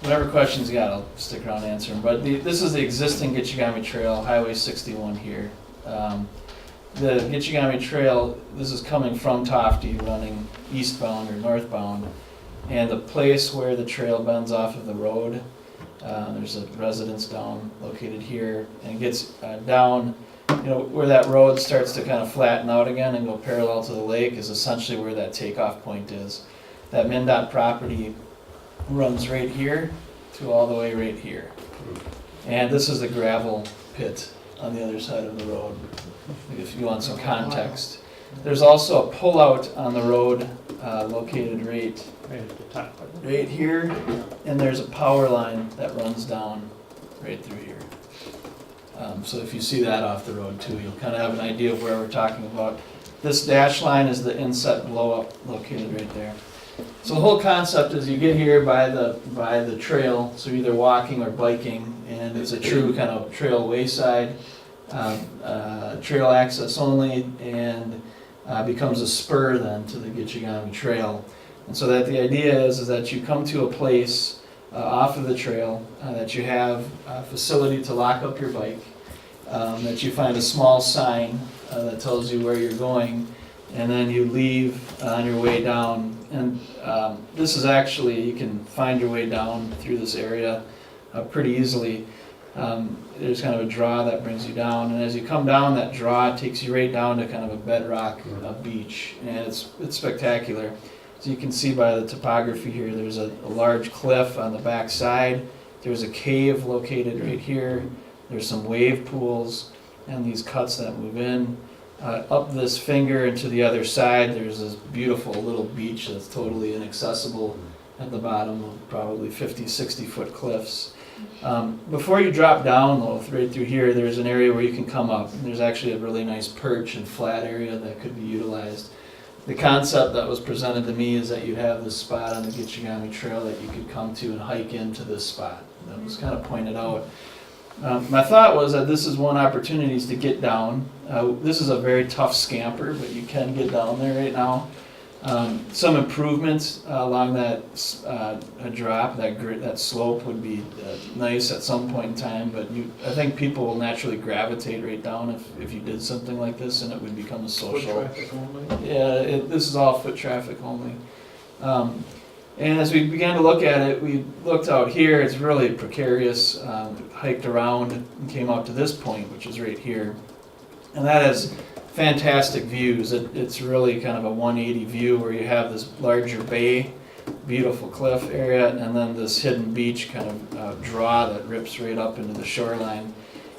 whatever questions you got, I'll stick around and answer them. But this is the existing Gitchi-Gami Trail, Highway 61 here. The Gitchi-Gami Trail, this is coming from Tofte, running eastbound or northbound. And the place where the trail bends off of the road, there's a residence down located here, and it gets down, where that road starts to kind of flatten out again and go parallel to the lake is essentially where that takeoff point is. That MnDOT property runs right here to all the way right here. And this is the gravel pit on the other side of the road, if you want some context. There's also a pullout on the road located right Right at the top. right here, and there's a power line that runs down right through here. So if you see that off the road too, you'll kind of have an idea of where we're talking about. This dash line is the inset blow-up located right there. So the whole concept is you get here by the trail, so either walking or biking, and it's a true kind of trail wayside, trail access only, and becomes a spur then to the Gitchi-Gami Trail. And so that the idea is that you come to a place off of the trail, that you have a facility to lock up your bike, that you find a small sign that tells you where you're going, and then you leave on your way down. And this is actually, you can find your way down through this area pretty easily. There's kind of a draw that brings you down, and as you come down, that draw takes you right down to kind of a bedrock beach, and it's spectacular. So you can see by the topography here, there's a large cliff on the back side. There's a cave located right here. There's some wave pools and these cuts that move in. Up this finger and to the other side, there's this beautiful little beach that's totally inaccessible at the bottom of probably 50, 60-foot cliffs. Before you drop down, though, right through here, there's an area where you can come up. And there's actually a really nice perch and flat area that could be utilized. The concept that was presented to me is that you have this spot on the Gitchi-Gami Trail that you could come to and hike into this spot. That was kind of pointed out. My thought was that this is one opportunity to get down. This is a very tough scamper, but you can get down there right now. Some improvements along that drop, that slope would be nice at some point in time, but I think people will naturally gravitate right down if you did something like this, and it would become a social. Foot traffic only? Yeah, this is all foot traffic only. And as we began to look at it, we looked out here, it's really precarious, hiked around and came out to this point, which is right here. And that has fantastic views. It's really kind of a 180 view where you have this larger bay, beautiful cliff area, and then this hidden beach kind of draw that rips right up into the shoreline.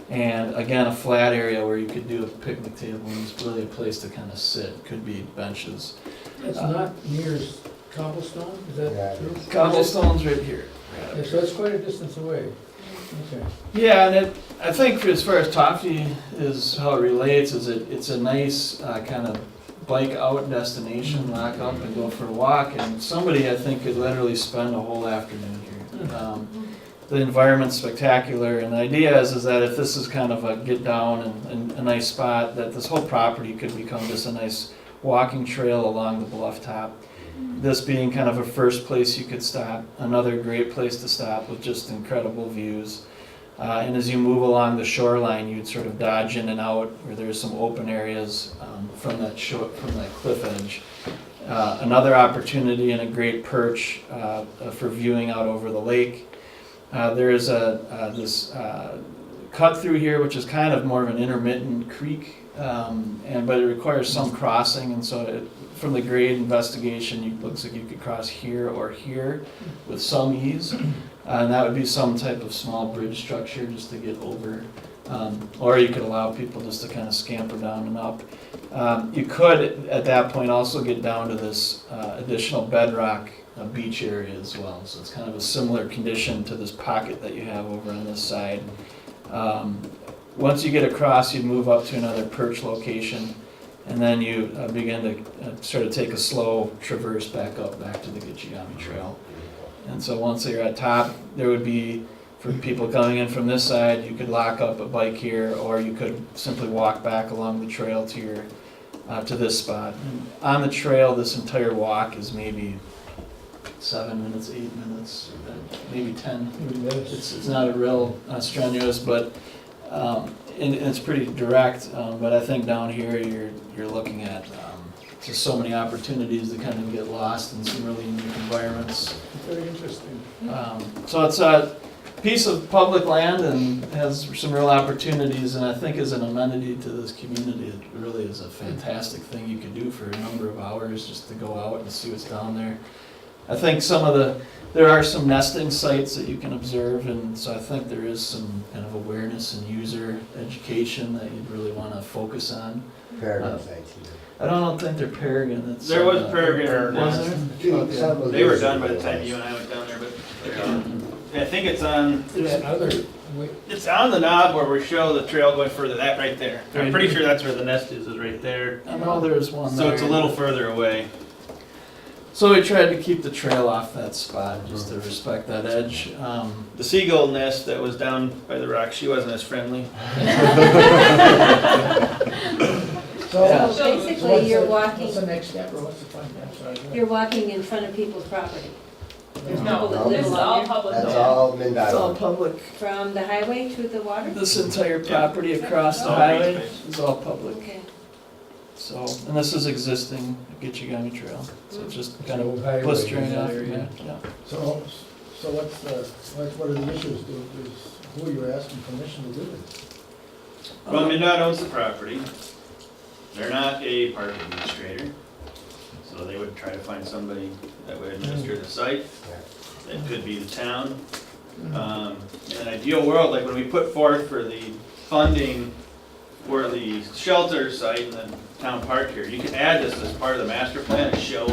And again, a flat area where you could do a picnic table, and it's really a place to kind of sit. Could be benches. It's not near cobblestone, is Yeah, that it true? is. Cobblestone's right here. Yeah, so it's quite a distance away. Okay. Yeah, and I think as far as Tofte is how it relates, is it's a nice kind of bike out destination, lock up and go for a walk, and somebody I think could literally spend a whole afternoon here. The environment's spectacular, and the idea is that if this is kind of a get down and a nice spot, that this whole property could become just a nice walking trail along the bluff top. This being kind of a first place you could stop, another great place to stop with just incredible views. And as you move along the shoreline, you'd sort of dodge in and out where there's some open areas from that cliff edge. Another opportunity and a great perch for viewing out over the lake. There is this cut through here, which is kind of more of an intermittent creek, but it requires some crossing, and so from the grade investigation, it looks like you could cross here or here with some ease, and that would be some type of small bridge structure just to get over, or you could allow people just to kind of scamper down and up. You could, at that point, also get down to this additional bedrock beach area as well. So it's kind of a similar condition to this pocket that you have over on this side. Once you get across, you move up to another perch location, and then you begin to sort of take a slow traverse back to the Gitchi-Gami Trail. And so once you're at top, there would be, for people coming in from this side, you could lock up a bike here, or you could simply walk back along the trail to your to this spot. And on the trail, this entire walk is maybe 7 minutes, 8 minutes, maybe 10. It's not a real strenuous, but and it's pretty direct. But I think down here you're looking at just so many opportunities to kind of get lost in some really unique environments. Very interesting. So it's a piece of public land and has some real opportunities, and I think as an amenity to this community, it really is a fantastic thing you could do for a number of hours just to go out and see what's down there. I think there are some nesting sites that you can observe, and so I think there is some kind of awareness and user education that you'd really want to focus on. Peregrine sites. I don't think they're peregrine. There was peregrine. Was there? Okay. They were done by the time you and I went down there, but I think it's on. It's on the knob where we show the trail going further. That right there. I'm pretty sure that's where the nest is right there. I know there's one. So there. it's a little further away. So we tried to keep the trail off that spot, just to respect that edge. The seagull nest that was down by the rock, she wasn't as friendly. So, Yeah. So basically, you're walking, what's the next step, or what's the plan? I'm sorry. you're walking in front of people's property. There's No, people that no, live this is all along there. public. That's though. all It's MnDOT. all public. From the highway to the water? This entire property across the Oh, highway green space. is all public. Okay. So, and this is existing Gitchi-Gami Trail. So it's just kind So of highway blistering in that out. area. Yeah. So what are the issues? Who are you asking permission to do this? Well, MnDOT owns the property. They're not a park administrator, so they would try to find somebody that would administer the site. That could be the town. In an ideal world, like when we put forth for the funding for the shelter site and the town park here, you can add this as part of the master plan and show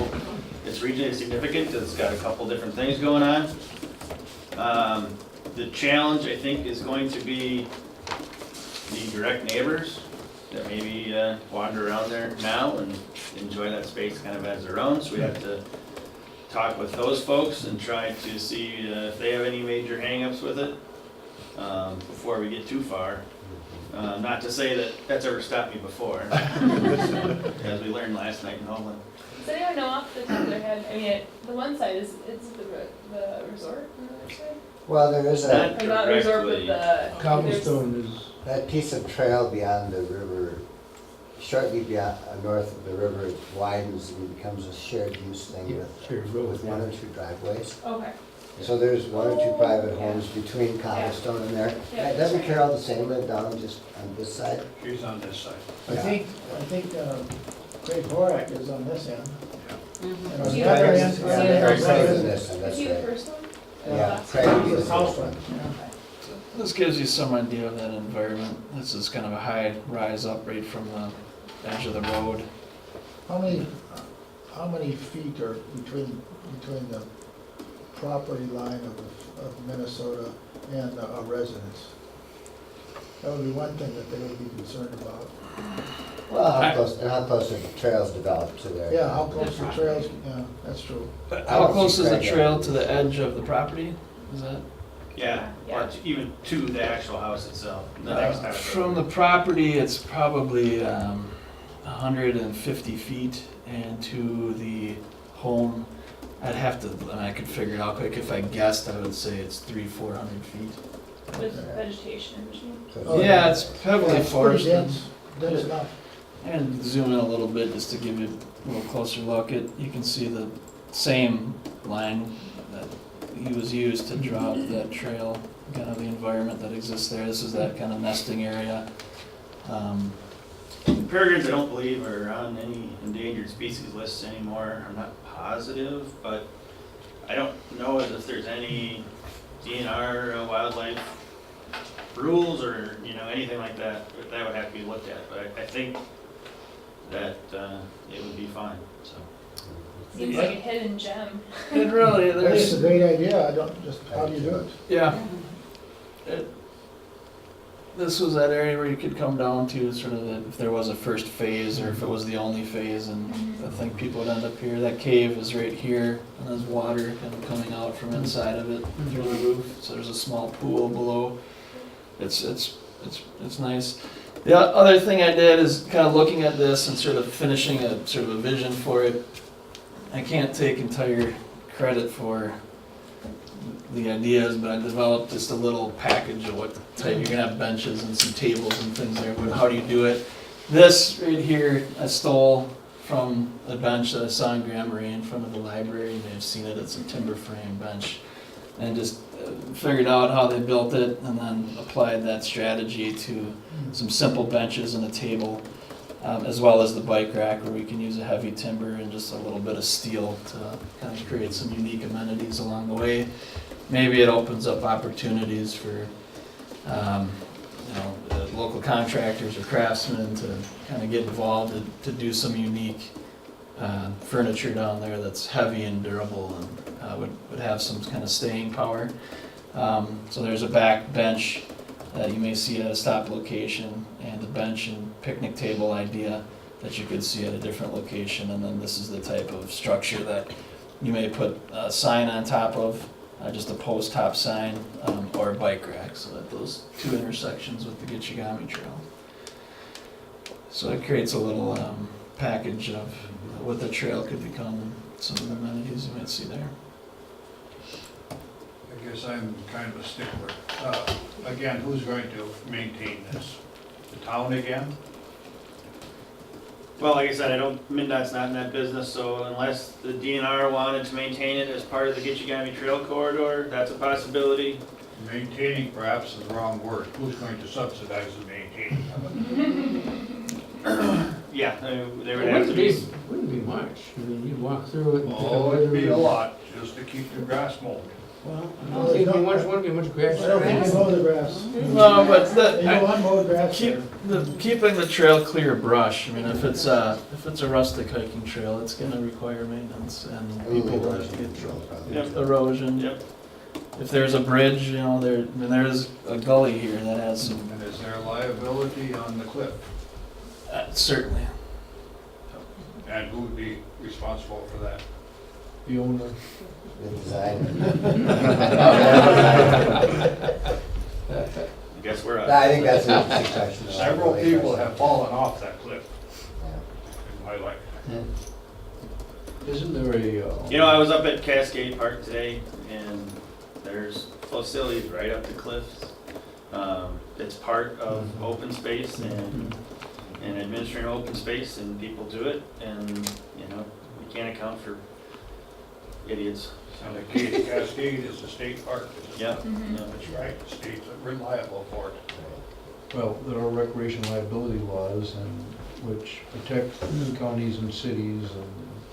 it's regionally significant because it's got a couple different things going on. The challenge, I think, is going to be the direct neighbors that maybe wander around there now and enjoy that space kind of as their own. So we have to talk with those folks and try to see if they have any major hangups with it before we get too far. Not to say that that's ever stopped me before, as we learned last night in Holland. Does anyone know off the top of their head, I mean, the one side is the resort on the other side? Well, there is Not Or not resort, but directly. the. Cobblestone is, that piece of trail beyond the river, shortly beyond, north of the river, it widens and becomes a shared use thing shared road, with one or two driveways. Okay. So there's one or two private Yeah. homes between Cobblestone and there. Yeah. Doesn't Carol the same live down just on this side? She's on this side. I think Craig Horak is on this end. Mhm. And on You the other first. end, Yeah, Yeah. Craig's Craig on this end, that's Is he the right. first one? Yeah, Last Craig one? is is the house first one. one, This gives you some idea of that environment. This is kind of a high rise up right from the edge of the road. yeah. How many feet are between the property line of Minnesota and a residence? That would be one thing that they would be concerned about. Well, how close the trails develop to there? Yeah, how close the trails, yeah, that's true. How close is the trail to the edge of the property? Is that? Yeah, or even to the actual house itself, the next house. From the property, it's probably 150 feet, and to the home, I'd have to, and I could figure it out quick. If I guessed, I would say it's 300-400 feet. With vegetation in between. So- Yeah, it's heavily Yeah, it's pretty forested. dense enough. And zoom in a little bit just to give you a little closer look. You can see the same line that he was used to draw up that trail, kind of the environment that exists there. This is that kind of nesting area. Peregrines, I don't believe, are on any endangered species lists anymore. I'm not positive, but I don't know if there's any DNR wildlife rules or, anything like that. That would have to be looked at, but I think that it would be fine, so. Seems like a hidden gem. It really, I think it's a there's, great idea, I don't, just, how do you do it? yeah. This was that area where you could come down to sort of if there was a first phase or if it was the only phase, and I think people would end up here. That cave is right here, and there's water kind of coming out from inside of it through the roof. So there's a small pool below. It's nice. The other thing I did is kind of looking at this and sort of finishing a sort of a vision for it. I can't take entire credit for the ideas, but I developed just a little package of what type. You're gonna have benches and some tables and things there, but how do you do it? This right here, I stole from a bench that I saw in Grand Marais in front of the library. You may have seen it. It's a timber frame bench. And just figured out how they built it and then applied that strategy to some simple benches and a table, as well as the bike rack where we can use a heavy timber and just a little bit of steel to kind of create some unique amenities along the way. Maybe it opens up opportunities for local contractors or craftsmen to kind of get involved to do some unique furniture down there that's heavy and durable and would have some kind of staying power. So there's a back bench that you may see at a stop location, and a bench and picnic table idea that you could see at a different location. And then this is the type of structure that you may put a sign on top of, just a post top sign, or a bike rack, so that those two intersections with the Gitchi-Gami trail. So it creates a little package of what the trail could become and some of the amenities you might see there. I guess I'm kind of a stickler. Again, who's going to maintain this? The town again? Well, like I said, MnDOT's not in that business, so unless the DNR wanted to maintain it as part of the Gitchi-Gami Trail Corridor, that's a possibility. Maintaining perhaps is the wrong word. Who's going to subsidize the maintaining of it? Yeah, there would have to be. Wouldn't be much, I mean, you walk through it and pick up Oh, it'd be a whatever. lot, just to keep the grass mowed. Well, I don't think wouldn't be much grass. I don't think they mow the grass. No, but They know unmowed grass there. keeping the trail clear of brush. I mean, if it's a rustic hiking trail, it's going to require maintenance, and people will have to get erosion. Yep. If there's a bridge, there's a gully here that has some. And is there liability on the cliff? Certainly. And who would be responsible for that? The owner. The design. I guess we're up. I think that's an interesting question. Several people have fallen off that cliff Yeah. in my life. Isn't there a, I was up at Cascade Park today, and there's facilities right up the cliffs. It's part of open space and administering open space, and people do it, and, you can't account for idiots. And the Cascade is a state park. Yeah. That's right, the state's reliable for it. well, there are recreation liability laws which protect counties and cities and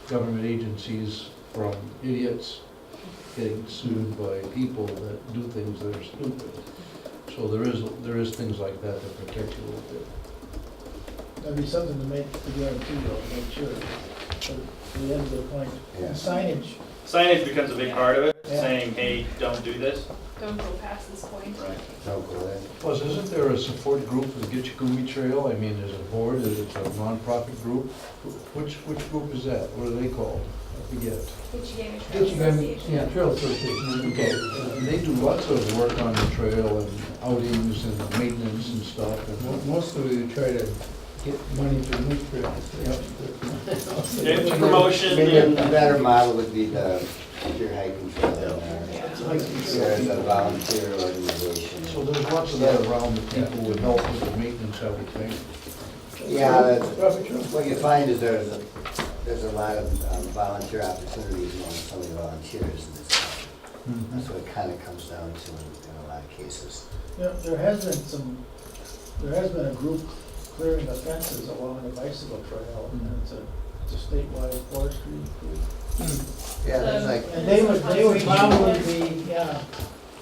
government agencies from idiots getting sued by people that do things that are stupid. So there is things like that that protect you a little bit. That'd be something to guarantee though, to make sure, at the end of the point. Yeah. Signage, Signage becomes a big part of it, Yeah. saying, hey, don't do this. Don't go past this point. Right. No, go ahead. Plus, isn't there a support group for the Gitchi-Gami Trail? I mean, there's a board, it's a nonprofit group. Which group is that? What are they called? forget. Gitchi-Gami Trail Gitchi-Gami, Association. yeah, Trail Association. Okay, and they do lots of work on the trail and outings and maintenance and stuff. And Mostly we try to get money for new trails. Yeah, promotion Maybe and. a better model would be the Deer Hiking Trail in there. There's a volunteer organization. So there's lots of that around that people would help with the maintenance, I would think. Yeah, what you find is there's a lot of volunteer opportunities among some of the volunteers in this town. That's what it kind of comes down to in a lot of cases. You know, there has been a group clearing the fences along the bicycle trail, and it's a statewide forestry group. Yeah, there's like, And they would probably be, yeah,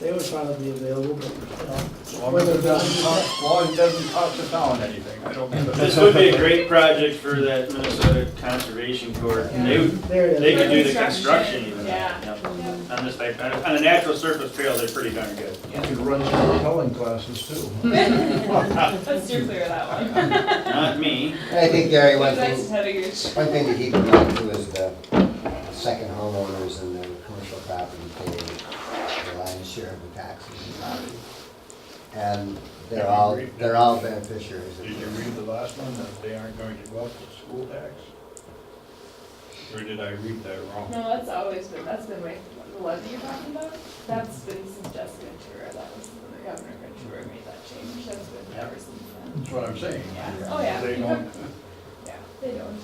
they would probably be available, but, you know. whether As long as it doesn't cost the town anything, I don't. This would be a great project for that Minnesota Conservation Corps. There it is. They could do the construction even. Yeah. Yep. On this type, on a natural surface trail, they're pretty darn good. You could run some rappelling classes too. Let's steer clear of that one. Not me. I think, Gary, You guys have a good. one thing to keep in mind too is the second homeowners and the commercial property pay the lion's share of the taxes and property. And they're all beneficiaries of Did you this. read the last one, that they aren't going to go up to school tax? Or did I read that wrong? No, that's been the levy you're talking about. That's been since Jessica Ventura. That was the Governor Ventura made that change. That's been ever since then. That's what I'm saying. Yeah. Oh, yeah. They don't, Yeah, they don't.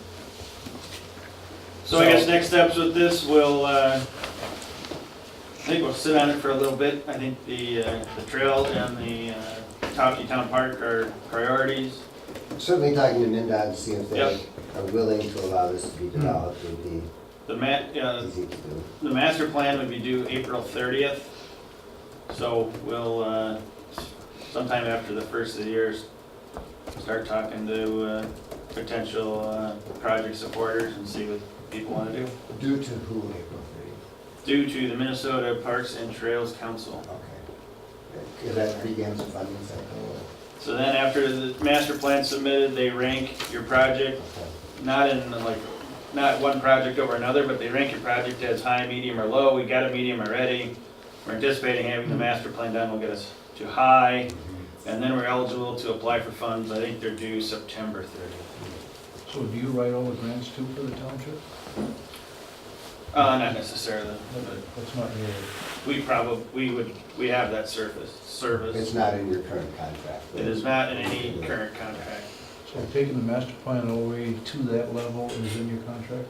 So I guess next steps with this, I think we'll sit on it for a little bit. I think the trail and the Tofte Town Park are priorities. Certainly talking to MinDOT to see if they Yep. are willing to allow this to be developed would be easy to do. The master plan would be due April 30th. So we'll, sometime after the first of the year, start talking to potential project supporters and see what people want to do. Due to who, April 30th? Due to the Minnesota Parks and Trails Council. Okay. Is that begins the funding cycle? So then after the master plan submitted, they rank your project, not in not one project over another, but they rank your project as high, medium, or low. We got a medium already. We're anticipating having the master plan done will get us to high, and then we're eligible to apply for funds. I think they're due September 30th. So do you write all the grants too for the township? Not necessarily, but That's not your, we have that service. It's not in your current contract. It is not in any current contract. so taking the master plan all the way to that level is in your contract?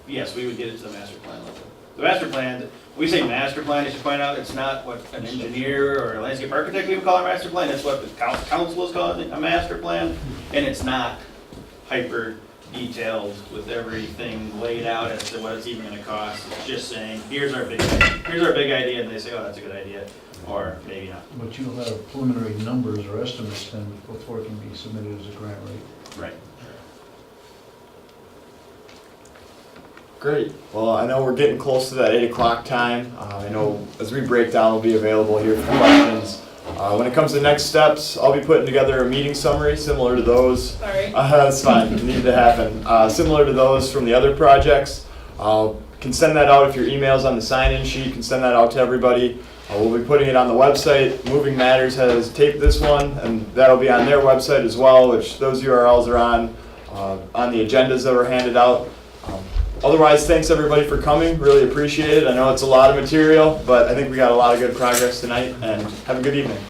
Yes, we would get it to the master plan level. The master plan, we say master plan, I should point out, it's not what an engineer or a landscape architect would call a master plan, it's what the council is calling a master plan, and it's not hyper detailed with everything laid out as to what it's even gonna cost. It's just saying, here's our big idea, and they say, oh, that's a good idea, or maybe not. But you'll have preliminary numbers or estimates then before it can be submitted as a grant, right? Right. Great. Well, I know we're getting close to that 8 o'clock time. I know as we break down, we'll be available here for questions. When it comes to next steps, I'll be putting together a meeting summary similar to those. Sorry. That's fine. It needed to happen. Similar to those from the other projects. Can send that out if your email's on the sign-in sheet. Can send that out to everybody. We'll be putting it on the website. Moving Matters has taped this one, and that'll be on their website as well, which those URLs are on the agendas that were handed out. Otherwise, thanks everybody for coming. Really appreciate it. I know it's a lot of material, but I think we got a lot of good progress tonight, and have a good evening.